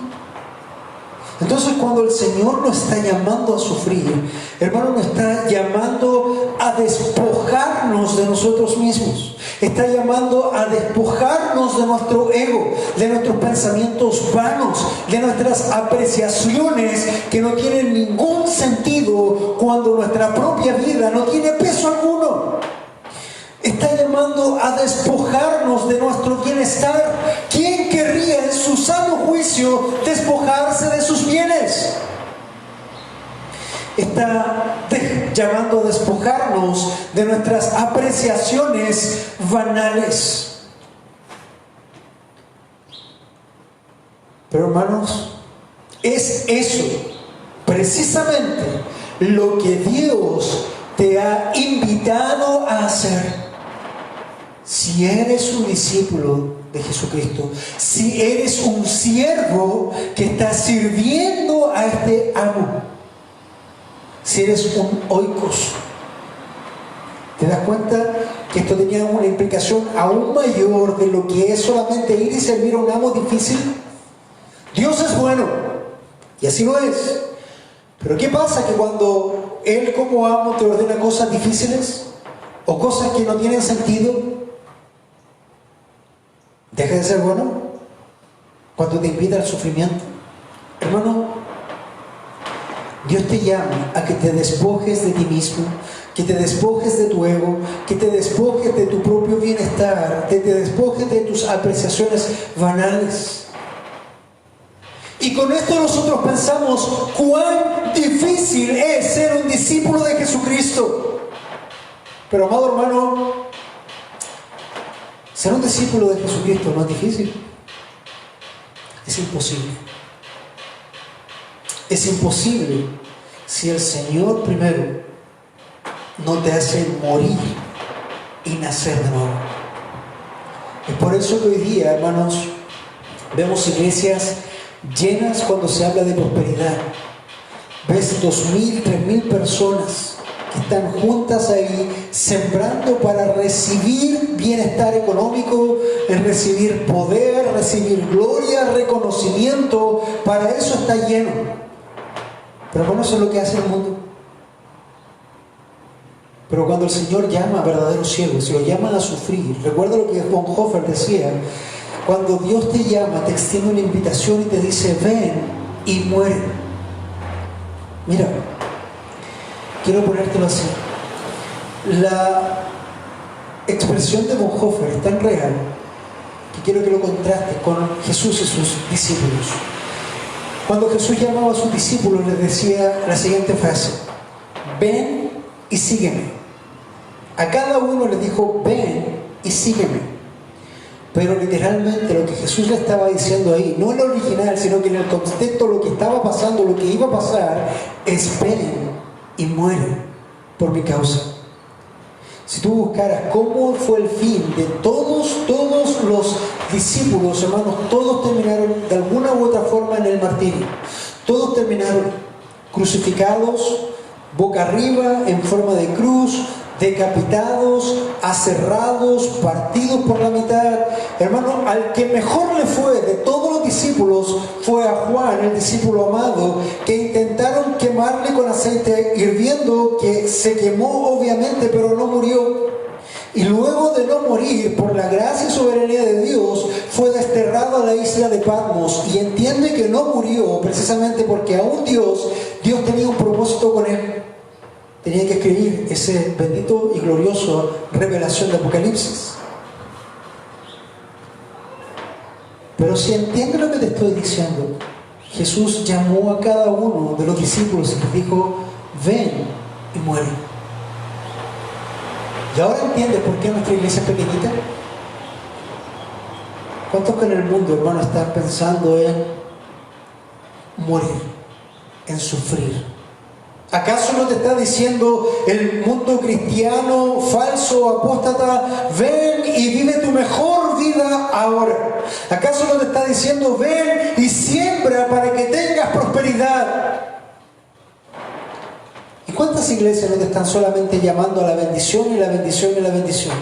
Speaker 1: Entonces, cuando el Señor nos está llamando a sufrir, hermano, nos está llamando a despojarnos de nosotros mismos. Está llamando a despojarnos de nuestro ego, de nuestros pensamientos vanos, de nuestras apreciaciones que no tienen ningún sentido cuando nuestra propia vida no tiene peso alguno. Está llamando a despojarnos de nuestro bienestar. ¿Quién querría en su sano juicio despojarse de sus bienes? Está llamando a despojarnos de nuestras apreciaciones banales. Pero hermanos, es eso precisamente lo que Dios te ha invitado a hacer. Si eres un discípulo de Jesucristo, si eres un siervo que está sirviendo a este amo, si eres un oikos, ¿te das cuenta que esto tenía una implicación aún mayor de lo que es solamente ir y servir a un amo difícil? Dios es bueno, y así lo es. Pero ¿qué pasa? Que cuando Él como amo te ordena cosas difíciles o cosas que no tienen sentido, ¿deja de ser bueno? Cuando te invita al sufrimiento, hermano, Dios te llama a que te despojes de ti mismo, que te despojes de tu ego, que te despojes de tu propio bienestar, que te despojes de tus apreciaciones banales. Y con esto nosotros pensamos cuán difícil es ser un discípulo de Jesucristo. Pero amado hermano, ser un discípulo de Jesucristo no es difícil. Es imposible. Es imposible si el Señor primero no te hace morir y nacer de nuevo. Es por eso que hoy día, hermanos, vemos iglesias llenas cuando se habla de prosperidad. Ves 2.000, 3.000 personas que están juntas ahí sembrando para recibir bienestar económico, recibir poder, recibir gloria, reconocimiento. Para eso está lleno. Pero bueno, eso es lo que hace el mundo. Pero cuando el Señor llama a verdaderos siervos, se lo llama a sufrir. Recuerda lo que Bonhoeffer decía: cuando Dios te llama, te extiende una invitación y te dice, ven y muere. Mira, quiero ponértelo así. La expresión de Bonhoeffer es tan real que quiero que lo contrastes con Jesús y sus discípulos. Cuando Jesús llamaba a sus discípulos, les decía la siguiente frase: ven y sígueme. A cada uno les dijo, ven y sígueme. Pero literalmente lo que Jesús le estaba diciendo ahí, no en lo original, sino que en el contexto lo que estaba pasando, lo que iba a pasar, es ven y mueren por mi causa. Si tú buscaras cómo fue el fin de todos los discípulos, hermanos, todos terminaron de alguna u otra forma en el martirio. Todos terminaron crucificados, boca arriba, en forma de cruz, decapitados, aserrados, partidos por la mitad. Hermano, al que mejor le fue de todos los discípulos fue a Juan, el discípulo amado, que intentaron quemarle con aceite hirviendo, que se quemó obviamente, pero no murió. Y luego de no morir, por la gracia y soberanía de Dios, fue desterrado a la isla de Patmos. Y entiende que no murió precisamente porque aún Dios tenía un propósito con él. Tenía que escribir ese bendito y glorioso revelación de Apocalipsis. Pero si entiendes lo que te estoy diciendo, Jesús llamó a cada uno de los discípulos y les dijo, ven y muere. ¿Y ahora entiendes por qué nuestra iglesia es pequeñita? ¿Cuántos que en el mundo, hermano, están pensando en morir, en sufrir? ¿Acaso no te está diciendo el mundo cristiano, falso, apóstata, ven y vive tu mejor vida ahora? ¿Acaso no te está diciendo, ven y siembra para que tengas prosperidad? ¿Y cuántas iglesias no te están solamente llamando a la bendición y la bendición y la bendición?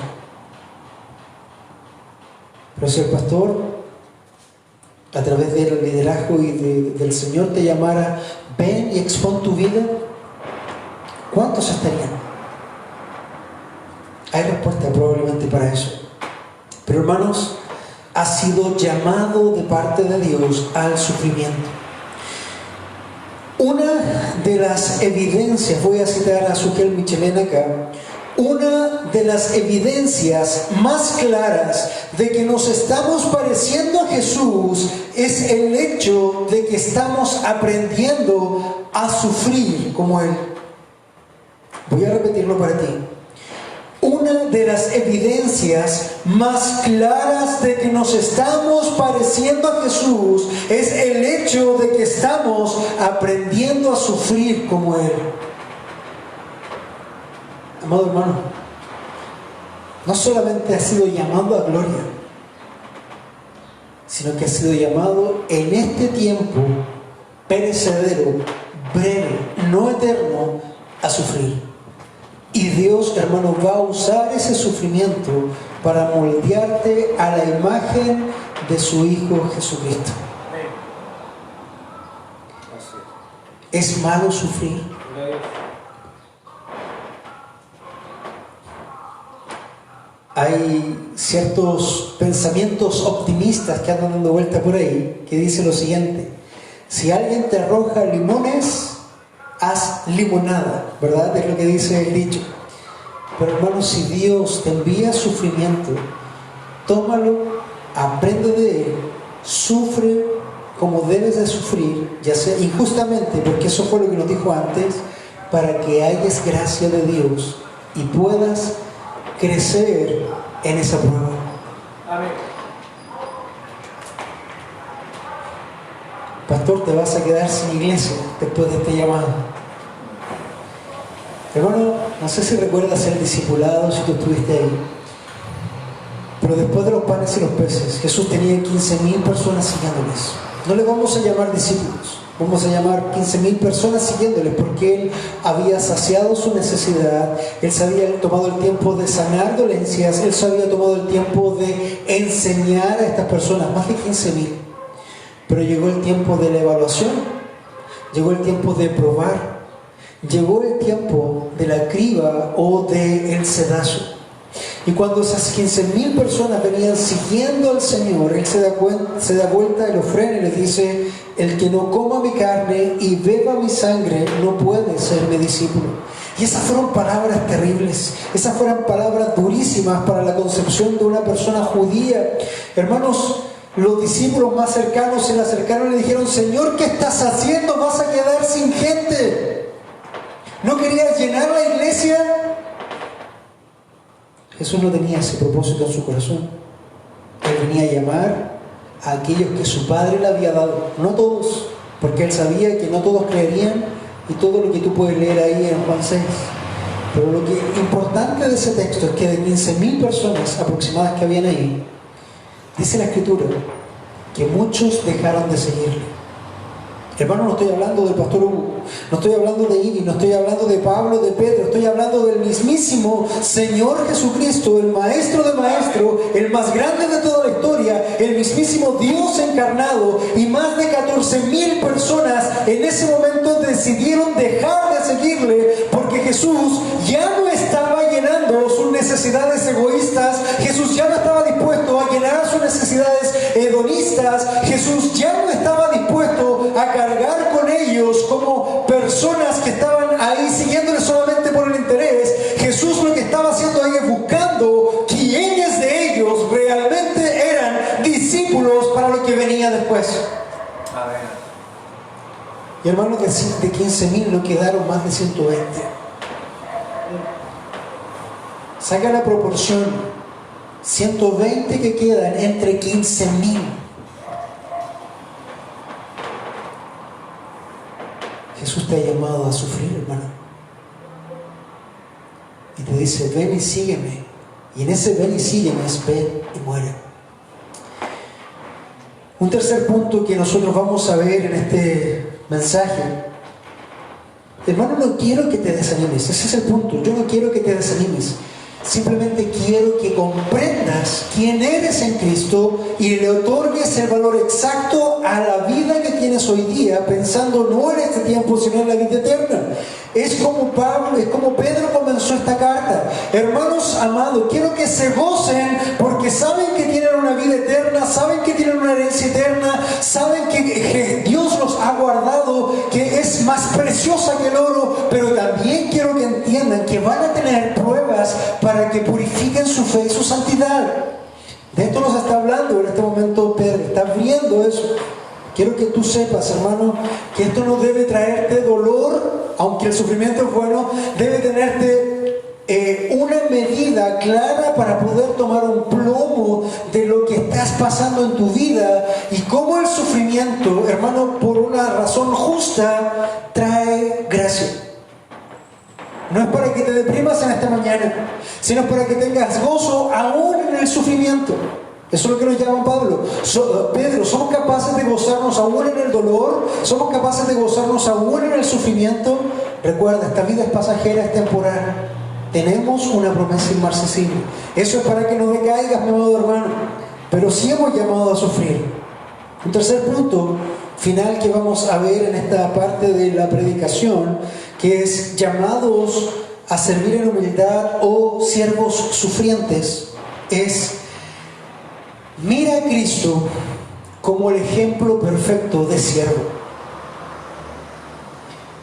Speaker 1: Pero si el pastor a través del liderazgo y del Señor te llamara, ven y expon tu vida, ¿cuántos estarían? Hay respuesta probablemente para eso. Pero hermanos, ha sido llamado de parte de Dios al sufrimiento. Una de las evidencias, voy a citar a Sugel Michelena acá, una de las evidencias más claras de que nos estamos pareciendo a Jesús es el hecho de que estamos aprendiendo a sufrir como Él. Voy a repetirlo para ti. Una de las evidencias más claras de que nos estamos pareciendo a Jesús es el hecho de que estamos aprendiendo a sufrir como Él. Amado hermano, no solamente ha sido llamado a gloria, sino que ha sido llamado en este tiempo perecedero, breve, no eterno, a sufrir. Y Dios, hermano, va a usar ese sufrimiento para moldearte a la imagen de su Hijo Jesucristo. ¿Es malo sufrir? Hay ciertos pensamientos optimistas que andan dando vuelta por ahí, que dicen lo siguiente: si alguien te arroja limones, haz limonada, ¿verdad? Es lo que dice el dicho. Pero hermano, si Dios te envía sufrimiento, tómalo, aprende de Él, sufre como debes de sufrir, ya sea injustamente, porque eso fue lo que nos dijo antes, para que hayas gracia de Dios y puedas crecer en esa prueba. Amén. Pastor, te vas a quedar sin iglesia después de este llamado. Hermano, no sé si recuerdas ser discipulado, si tú estuviste ahí, pero después de los panes y los peces, Jesús tenía 15,000 personas siguiéndoles. No le vamos a llamar discípulos, vamos a llamar 15,000 personas siguiéndoles, porque Él había saciado su necesidad, Él se había tomado el tiempo de sanar dolencias, Él se había tomado el tiempo de enseñar a estas personas, más de 15,000. Pero llegó el tiempo de la evaluación, llegó el tiempo de probar, llegó el tiempo de la criba o del sedazo. Y cuando esas 15,000 personas venían siguiendo al Señor, Él se da vuelta y lo frena y les dice: el que no coma mi carne y beba mi sangre no puede ser mi discípulo. Y esas fueron palabras terribles, esas fueron palabras durísimas para la concepción de una persona judía. Hermanos, los discípulos más cercanos se le acercaron y le dijeron: Señor, ¿qué estás haciendo? Vas a quedar sin gente. ¿No querías llenar la iglesia? Jesús no tenía ese propósito en su corazón. Él venía a llamar a aquellos que su Padre le había dado, no todos, porque Él sabía que no todos creerían, y todo lo que tú puedes leer ahí en Juan 6. Pero lo que importante de ese texto es que de 15,000 personas aproximadas que habían ahí, dice la Escritura que muchos dejaron de seguirle. Hermano, no estoy hablando del pastor Hugo, no estoy hablando de Ibi, no estoy hablando de Pablo, de Pedro, estoy hablando del mismísimo Señor Jesucristo, el Maestro de Maestros, el más grande de toda la historia, el mismísimo Dios encarnado, y más de 14,000 personas en ese momento decidieron dejar de seguirle, porque Jesús ya no estaba llenando sus necesidades egoístas, Jesús ya no estaba dispuesto a llenar sus necesidades hedonistas, Jesús ya no estaba dispuesto a cargar con ellos como personas que estaban ahí siguiéndole solamente por el interés. Jesús lo que estaba haciendo ahí es buscando quiénes de ellos realmente eran discípulos para lo que venía después. Amén. Y hermanos, de 15,000 no quedaron más de 120. Saca la proporción: 120 que quedan entre 15,000. Jesús te ha llamado a sufrir, hermano. Y te dice: ven y sígueme. Y en ese ven y sígueme es ven y muere. Un tercer punto que nosotros vamos a ver en este mensaje. Hermano, no quiero que te desanimes. Ese es el punto. Yo no quiero que te desanimes. Simplemente quiero que comprendas quién eres en Cristo y le otorgues el valor exacto a la vida que tienes hoy día, pensando no en este tiempo, sino en la vida eterna. Es como Pedro comenzó esta carta. Hermanos amados, quiero que se gocen porque saben que tienen una vida eterna, saben que tienen una herencia eterna, saben que Dios los ha guardado, que es más preciosa que el oro, pero también quiero que entiendan que van a tener pruebas para que purifiquen su fe y su santidad. De esto nos está hablando en este momento Pedro, está viendo eso. Quiero que tú sepas, hermano, que esto no debe traerte dolor, aunque el sufrimiento es bueno, debe tenerte una medida clara para poder tomar un plomo de lo que estás pasando en tu vida y cómo el sufrimiento, hermano, por una razón justa, trae gracia. No es para que te deprimas en esta mañana, sino para que tengas gozo aún en el sufrimiento. Eso es lo que nos llama Pedro. Somos capaces de gozarnos aún en el dolor, somos capaces de gozarnos aún en el sufrimiento. Recuerda, esta vida es pasajera, es temporal. Tenemos una promesa inmarcesible. Eso es para que no decaigas, mi amado hermano. Pero sí hemos llamado a sufrir. Un tercer punto final que vamos a ver en esta parte de la predicación, que es llamados a servir en humildad o siervos sufrientes, es: mira a Cristo como el ejemplo perfecto de siervo.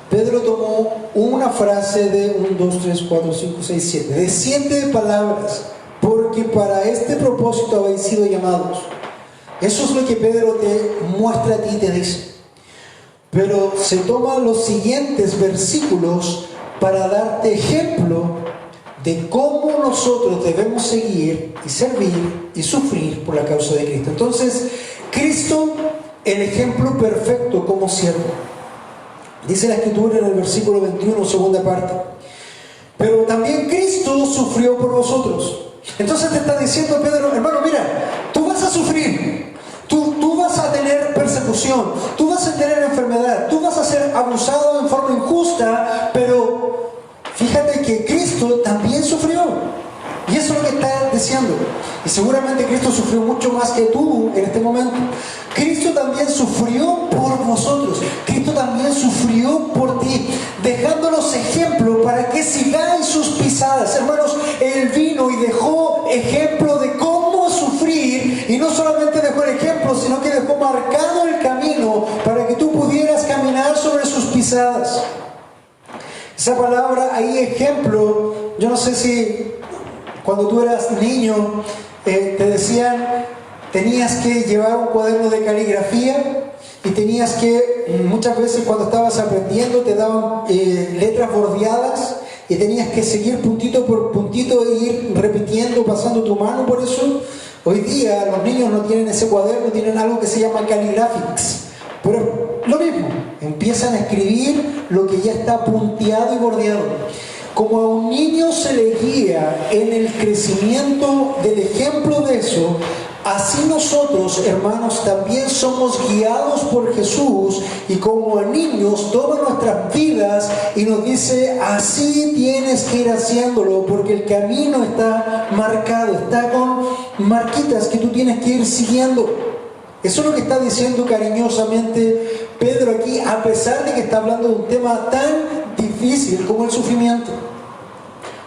Speaker 1: Pedro tomó una frase de 1, 2, 3, 4, 5, 6, 7, de 7 palabras, porque para este propósito habéis sido llamados. Eso es lo que Pedro te muestra a ti y te dice. Pero se toman los siguientes versículos para darte ejemplo de cómo nosotros debemos seguir y servir y sufrir por la causa de Cristo. Entonces, Cristo, el ejemplo perfecto como siervo. Dice la Escritura en el versículo 21, segunda parte: pero también Cristo sufrió por vosotros. Entonces te está diciendo Pedro: hermano, mira, tú vas a sufrir, tú vas a tener persecución, tú vas a tener enfermedad, tú vas a ser abusado en forma injusta, pero fíjate que Cristo también sufrió. Y eso es lo que está diciendo. Y seguramente Cristo sufrió mucho más que tú en este momento. Cristo también sufrió por vosotros. Cristo también sufrió por ti, dejándonos ejemplo para que sigáis sus pisadas. Hermanos, Él vino y dejó ejemplo de cómo sufrir. Y no solamente dejó el ejemplo, sino que dejó marcado el camino para que tú pudieras caminar sobre sus pisadas. Esa palabra ahí, ejemplo, yo no sé si cuando tú eras niño te decían, tenías que llevar un cuaderno de caligrafía y tenías que, muchas veces cuando estabas aprendiendo te daban letras bordeadas y tenías que seguir puntito por puntito e ir repitiendo, pasando tu mano por eso. Hoy día los niños no tienen ese cuaderno, tienen algo que se llama Caligraphics. Pero lo mismo, empiezan a escribir lo que ya está punteado y bordeado. Como a un niño se le guía en el crecimiento del ejemplo de eso, así nosotros, hermanos, también somos guiados por Jesús, y como niños toma nuestras vidas y nos dice: así tienes que ir haciéndolo, porque el camino está marcado, está con marquitas que tú tienes que ir siguiendo. Eso es lo que está diciendo cariñosamente Pedro aquí, a pesar de que está hablando de un tema tan difícil como el sufrimiento.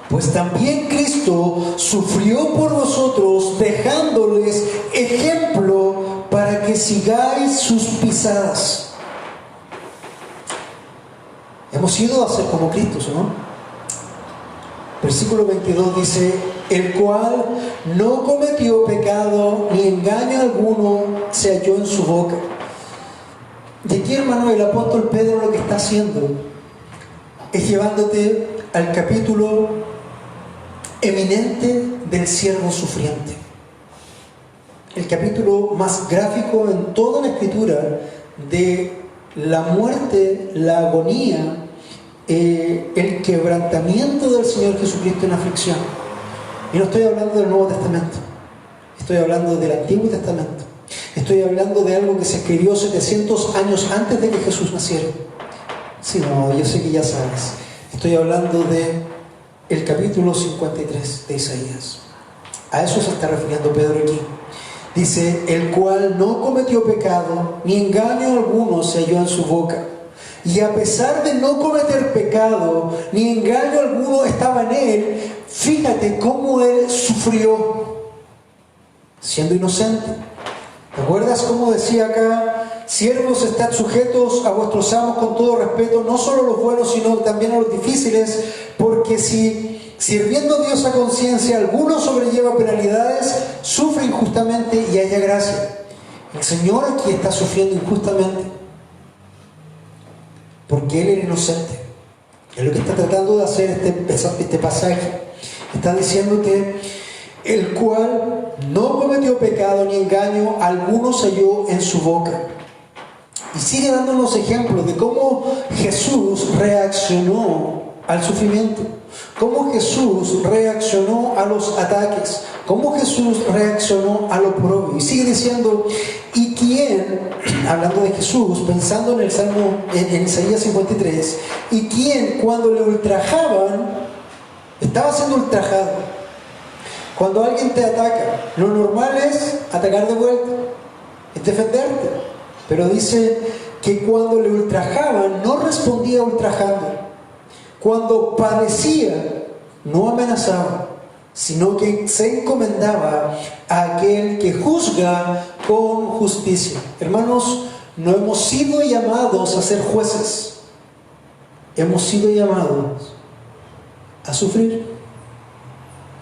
Speaker 1: Pues también Cristo sufrió por vosotros, dejándoles ejemplo para que sigáis sus pisadas. Hemos ido a ser como Cristo, ¿no? Versículo 22 dice: el cual no cometió pecado, ni engaño alguno se halló en su boca. De aquí, hermano, el apóstol Pedro lo que está haciendo es llevándote al capítulo eminente del siervo sufriente. El capítulo más gráfico en toda la Escritura de la muerte, la agonía, el quebrantamiento del Señor Jesucristo en aflicción. Y no estoy hablando del Nuevo Testamento, estoy hablando del Antiguo Testamento. Estoy hablando de algo que se escribió 700 años antes de que Jesús naciera. Sí, no, yo sé que ya sabes. Estoy hablando de el capítulo 53 de Isaías. A eso se está refiriendo Pedro aquí. Dice, el cual no cometió pecado, ni engaño alguno se halló en su boca. Y a pesar de no cometer pecado, ni engaño alguno estaba en él, fíjate cómo él sufrió, siendo inocente. ¿Te acuerdas cómo decía acá? Siervos, estad sujetos a vuestros amos con todo respeto, no solo a los buenos, sino también a los difíciles, porque si sirviendo a Dios a conciencia alguno sobrelleva penalidades, sufre injustamente y haya gracia. El Señor aquí está sufriendo injustamente, porque Él era inocente. Es lo que está tratando de hacer este pasaje. Está diciéndote, el cual no cometió pecado ni engaño, alguno se halló en su boca. Y sigue dándonos ejemplos de cómo Jesús reaccionó al sufrimiento, cómo Jesús reaccionó a los ataques, cómo Jesús reaccionó a lo propio. Y sigue diciendo, ¿y quién, hablando de Jesús, pensando en el Salmo, en Isaías 53, y quién cuando le ultrajaban, estaba siendo ultrajado? Cuando alguien te ataca, lo normal es atacar de vuelta, es defenderte. Pero dice que cuando le ultrajaban, no respondía ultrajando. Cuando padecía, no amenazaba, sino que se encomendaba a aquel que juzga con justicia. Hermanos, no hemos sido llamados a ser jueces. Hemos sido llamados a sufrir.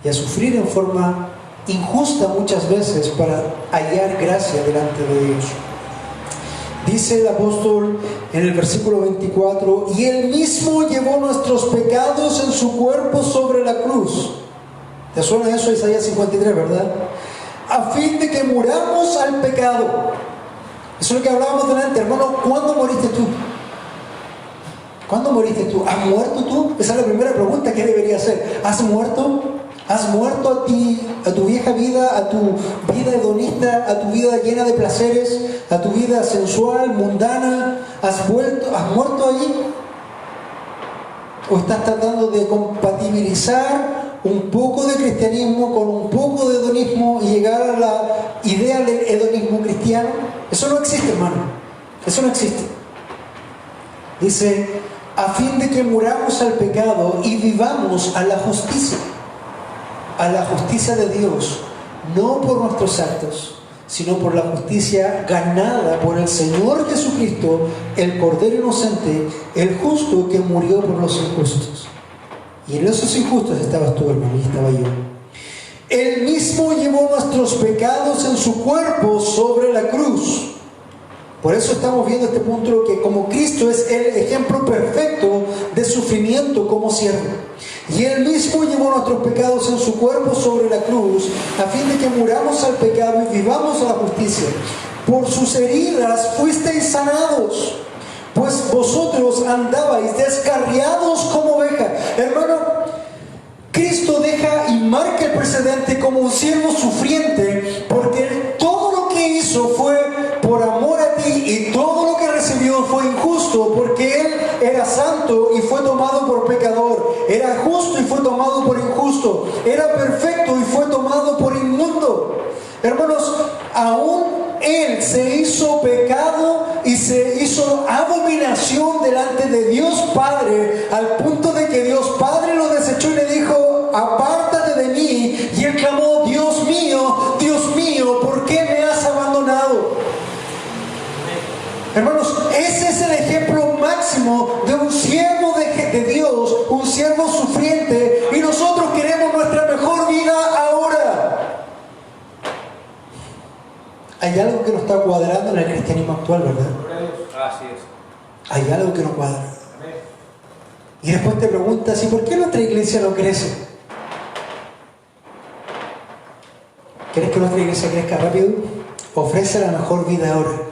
Speaker 1: Y a sufrir en forma injusta muchas veces para hallar gracia delante de Dios. Dice el apóstol en el versículo 24, y Él mismo llevó nuestros pecados en su cuerpo sobre la cruz. ¿Te suena eso, Isaías 53, verdad? A fin de que muramos al pecado. Eso es lo que hablábamos delante, hermano. ¿Cuándo moriste tú? ¿Cuándo moriste tú? ¿Has muerto tú? Esa es la primera pregunta que debería hacer. ¿Has muerto? ¿Has muerto a ti, a tu vieja vida, a tu vida hedonista, a tu vida llena de placeres, a tu vida sensual, mundana? ¿Has muerto allí? ¿O estás tratando de compatibilizar un poco de cristianismo con un poco de hedonismo y llegar a la idea del hedonismo cristiano? Eso no existe, hermano. Eso no existe. Dice, a fin de que muramos al pecado y vivamos a la justicia. A la justicia de Dios, no por nuestros actos, sino por la justicia ganada por el Señor Jesucristo, el Cordero inocente, el justo que murió por los injustos. Y en esos injustos estabas tú, hermano, y estaba yo. Él mismo llevó nuestros pecados en su cuerpo sobre la cruz. Por eso estamos viendo este punto, que como Cristo es el ejemplo perfecto de sufrimiento como siervo. Y Él mismo llevó nuestros pecados en su cuerpo sobre la cruz, a fin de que muramos al pecado y vivamos a la justicia. Por sus heridas fuisteis sanados, pues vosotros andabais descarriados como ovejas. Hermano, Cristo deja y marca el precedente como un siervo sufriente, porque todo lo que hizo fue por amor a ti, y todo lo que recibió fue injusto, porque Él era santo y fue tomado por pecador, era justo y fue tomado por injusto, era perfecto y fue tomado por inmundo. Hermanos, aún Él se hizo pecado y se hizo abominación delante de Dios Padre, al punto de que Dios Padre lo desechó y le dijo, apártate de mí. Y Él clamó, Dios mío, ¿por qué me has abandonado? Hermanos, ese es el ejemplo máximo de un siervo de Dios, un siervo sufriente, y nosotros queremos nuestra mejor vida ahora. Hay algo que no está cuadrando en el cristianismo actual, ¿verdad?
Speaker 2: Así es.
Speaker 1: Hay algo que no cuadra. Y después te preguntas, ¿y por qué nuestra iglesia no crece? ¿Quieres que nuestra iglesia crezca rápido? Ofrece la mejor vida ahora.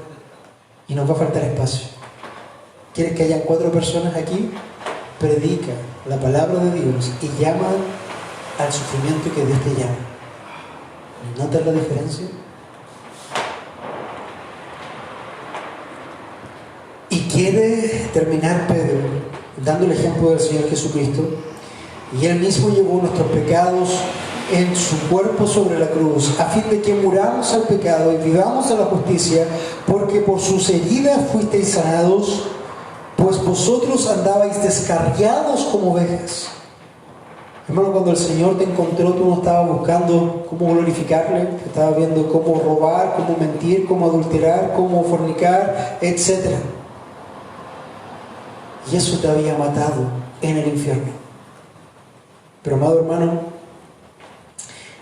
Speaker 1: Y nos va a faltar espacio. ¿Quieres que hayan 4 personas aquí? Predica la palabra de Dios y llama al sufrimiento que Dios te llama. ¿Notas la diferencia? Y quiere terminar Pedro dando el ejemplo del Señor Jesucristo. Y Él mismo llevó nuestros pecados en su cuerpo sobre la cruz, a fin de que muramos al pecado y vivamos a la justicia, porque por sus heridas fuisteis sanados, pues vosotros andabais descarriados como ovejas. Hermano, cuando el Señor te encontró, tú no estabas buscando cómo glorificarle, estabas viendo cómo robar, cómo mentir, cómo adulterar, cómo fornicar, etc. Y eso te había matado en el infierno. Pero, amado hermano,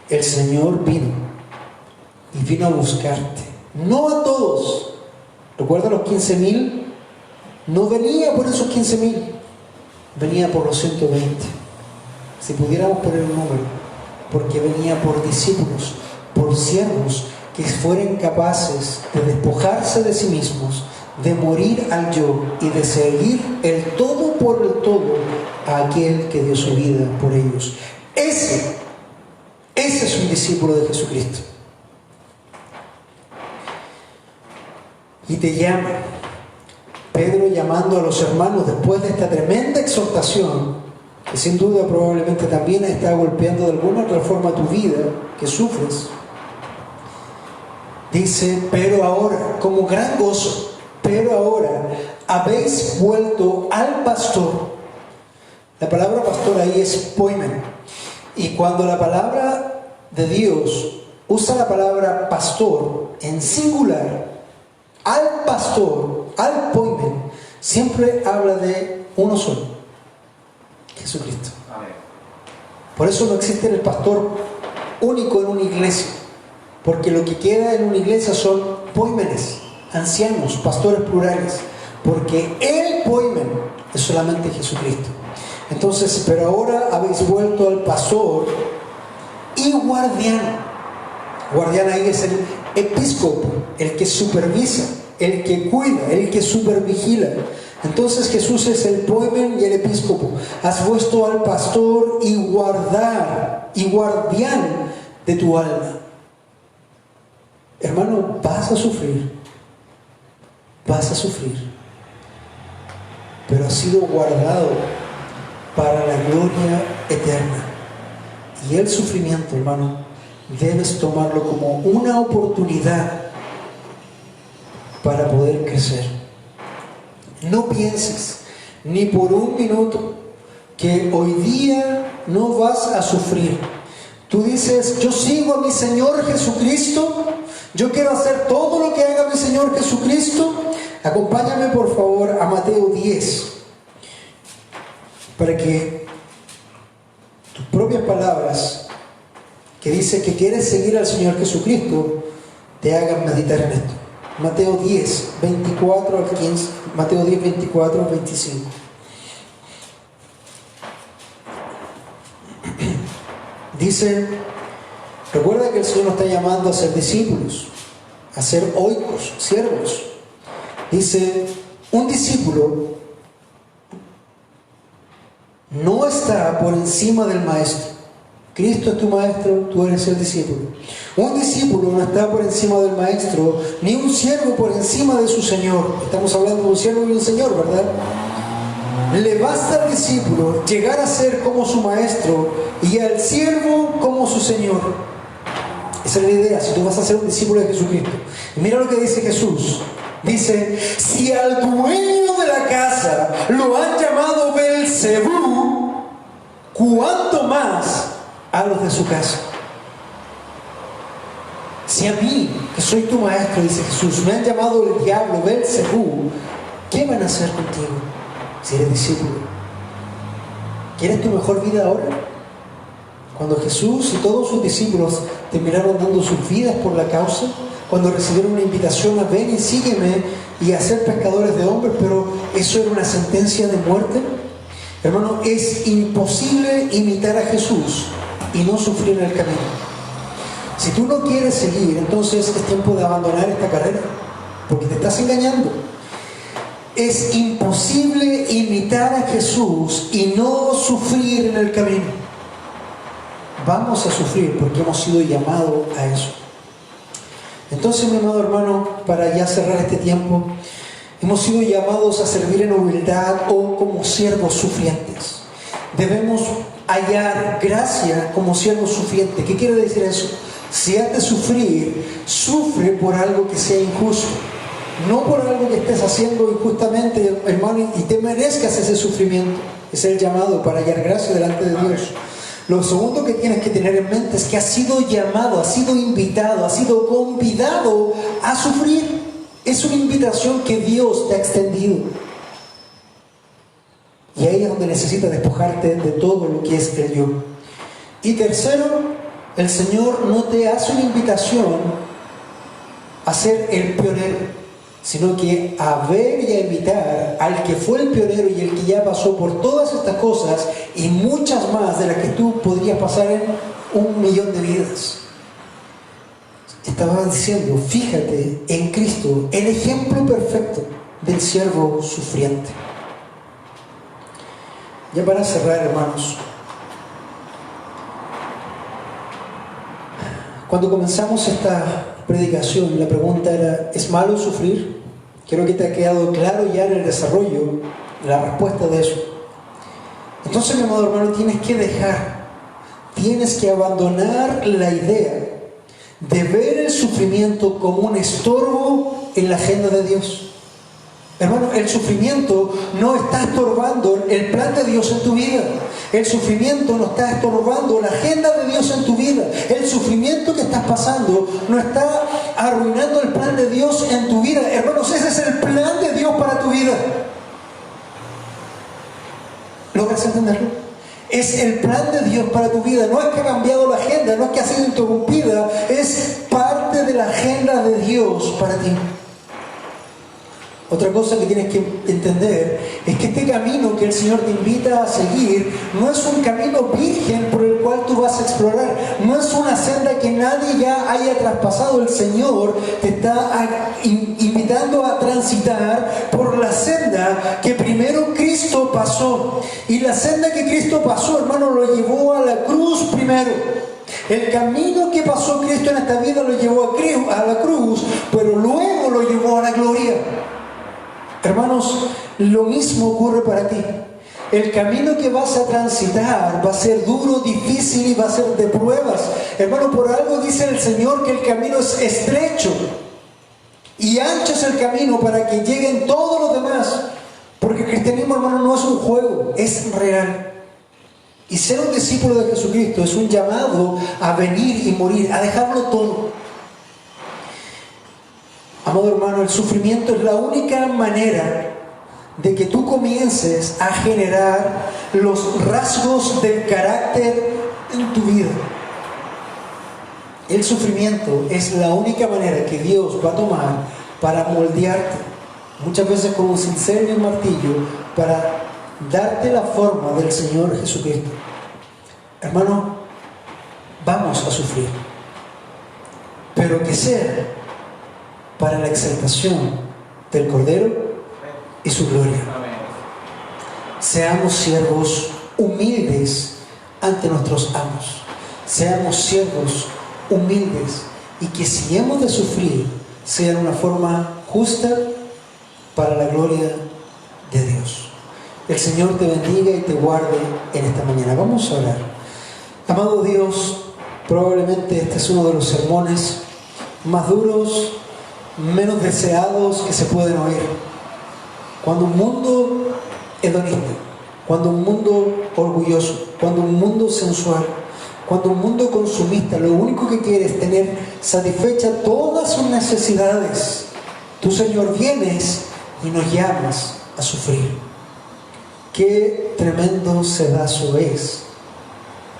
Speaker 1: el Señor vino a buscarte. No a todos. ¿Recuerda los 15,000? No venía por esos 15,000, venía por los 120. Si pudiéramos poner un número, porque venía por discípulos, por siervos que fueran capaces de despojarse de sí mismos, de morir al yo y de seguir el todo por el todo a aquel que dio su vida por ellos. Ese es un discípulo de Jesucristo. Y te llama Pedro, llamando a los hermanos después de esta tremenda exhortación, que sin duda probablemente también está golpeando de alguna otra forma tu vida, que sufres. Dice, pero ahora, como gran gozo, pero ahora habéis vuelto al pastor. La palabra pastor ahí es poimen. Y cuando la palabra de Dios usa la palabra pastor en singular, al pastor, al poimen, siempre habla de uno solo, Jesucristo.
Speaker 2: Amén.
Speaker 1: Por eso no existe el pastor único en una iglesia, porque lo que queda en una iglesia son poimenes, ancianos, pastores plurales, porque el poimen es solamente Jesucristo. Entonces, pero ahora habéis vuelto al pastor y guardián. Guardián ahí es el episcopo, el que supervisa, el que cuida, el que supervigila. Entonces Jesús es el poimen y el episcopo. Has vuelto al pastor y guardar y guardián de tu alma. Hermano, vas a sufrir, pero has sido guardado para la gloria eterna. Y el sufrimiento, hermano, debes tomarlo como una oportunidad para poder crecer. No pienses ni por un minuto que hoy día no vas a sufrir. Tú dices, yo sigo a mi Señor Jesucristo, yo quiero hacer todo lo que haga mi Señor Jesucristo. Acompáñame por favor a Mateo 10, para que tus propias palabras, que dice que quieres seguir al Señor Jesucristo, te hagan meditar en esto. Mateo 10, 24 al 15, Mateo 10, 24 al 25. Dice, recuerda que el Señor nos está llamando a ser discípulos, a ser oikos, siervos. Dice, un discípulo no está por encima del maestro. Cristo es tu maestro, tú eres el discípulo. Un discípulo no está por encima del maestro, ni un siervo por encima de su señor. Estamos hablando de un siervo y un señor, ¿verdad? Le basta al discípulo llegar a ser como su maestro y al siervo como su señor. Esa es la idea, si tú vas a ser un discípulo de Jesucristo. Y mira lo que dice Jesús. Dice, si al dueño de la casa lo han llamado Belcebú, ¿cuánto más a los de su casa? Si a mí, que soy tu maestro, dice Jesús, me han llamado el diablo, Belcebú, ¿qué van a hacer contigo si eres discípulo? ¿Quieres tu mejor vida ahora? Cuando Jesús y todos sus discípulos terminaron dando sus vidas por la causa, cuando recibieron una invitación a ven y sígueme y a ser pescadores de hombres, pero eso era una sentencia de muerte. Hermano, es imposible imitar a Jesús y no sufrir en el camino. Si tú no quieres seguir, entonces es tiempo de abandonar esta carrera, porque te estás engañando. Es imposible imitar a Jesús y no sufrir en el camino. Vamos a sufrir porque hemos sido llamados a eso. Entonces, mi amado hermano, para ya cerrar este tiempo, hemos sido llamados a servir en humildad o como siervos sufrientes. Debemos hallar gracia como siervo sufriente. ¿Qué quiere decir eso? Si has de sufrir, sufre por algo que sea injusto. No por algo que estés haciendo injustamente, hermano, y te merezcas ese sufrimiento. Es el llamado para hallar gracia delante de Dios. Lo segundo que tienes que tener en mente es que has sido llamado, has sido invitado, has sido convidado a sufrir. Es una invitación que Dios te ha extendido. Y ahí es donde necesitas despojarte de todo lo que es el yo. Y tercero, el Señor no te hace una invitación a ser el pionero, sino que a ver y a invitar al que fue el pionero y el que ya pasó por todas estas cosas y muchas más de las que tú podrías pasar en 1.000.000 de vidas. Estaba diciendo, fíjate en Cristo, el ejemplo perfecto del siervo sufriente. Ya para cerrar, hermanos, cuando comenzamos esta predicación, la pregunta era, ¿es malo sufrir? Creo que te ha quedado claro ya en el desarrollo la respuesta de eso. Entonces, mi amado hermano, tienes que abandonar la idea de ver el sufrimiento como un estorbo en la agenda de Dios. Hermano, el sufrimiento no está estorbando el plan de Dios en tu vida. El sufrimiento no está estorbando la agenda de Dios en tu vida. El sufrimiento que estás pasando no está arruinando el plan de Dios en tu vida. Hermanos, ese es el plan de Dios para tu vida. ¿Logras entenderlo? Es el plan de Dios para tu vida. No es que ha cambiado la agenda, no es que ha sido interrumpida. Es parte de la agenda de Dios para ti. Otra cosa que tienes que entender es que este camino que el Señor te invita a seguir no es un camino virgen por el cual tú vas a explorar. No es una senda que nadie ya haya traspasado. El Señor te está invitando a transitar por la senda que primero Cristo pasó. Y la senda que Cristo pasó, hermano, lo llevó a la cruz primero. El camino que pasó Cristo en esta vida lo llevó a la cruz, pero luego lo llevó a la gloria. Hermanos, lo mismo ocurre para ti. El camino que vas a transitar va a ser duro, difícil y va a ser de pruebas. Hermano, por algo dice el Señor que el camino es estrecho y ancho es el camino para que lleguen todos los demás. Porque el cristianismo, hermano, no es un juego, es real. Y ser un discípulo de Jesucristo es un llamado a venir y morir, a dejarlo todo. Amado hermano, el sufrimiento es la única manera de que tú comiences a generar los rasgos del carácter en tu vida. El sufrimiento es la única manera que Dios va a tomar para moldearte, muchas veces con un cincel y un martillo, para darte la forma del Señor Jesucristo. Hermano, vamos a sufrir, pero que sea para la exaltación del Cordero y su gloria. Seamos siervos humildes ante nuestros amos. Seamos siervos humildes y que si hemos de sufrir, sea en una forma justa para la gloria de Dios. El Señor te bendiga y te guarde en esta mañana. Vamos a orar. Amado Dios, probablemente este es uno de los sermones más duros, menos deseados que se pueden oír. Cuando un mundo hedonista, cuando un mundo orgulloso, cuando un mundo sensual, cuando un mundo consumista lo único que quiere es tener satisfecha todas sus necesidades, tú, Señor, vienes y nos llamas a sufrir. Qué tremendo sedazo es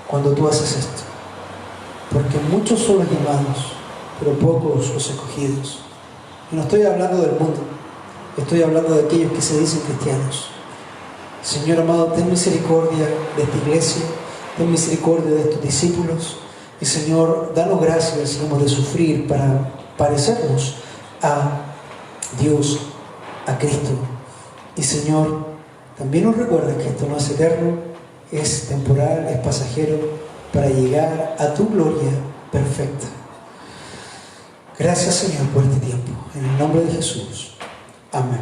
Speaker 1: cuando tú haces esto, porque muchos son los llamados, pero pocos los escogidos. Y no estoy hablando del mundo, estoy hablando de aquellos que se dicen cristianos. Señor amado, ten misericordia de esta iglesia, ten misericordia de estos discípulos, y Señor, danos gracias si hemos de sufrir para parecernos a Dios, a Cristo. Y Señor, también nos recuerda que esto no es eterno, es temporal, es pasajero, para llegar a tu gloria perfecta. Gracias, Señor, por este tiempo. En el nombre de Jesús. Amén.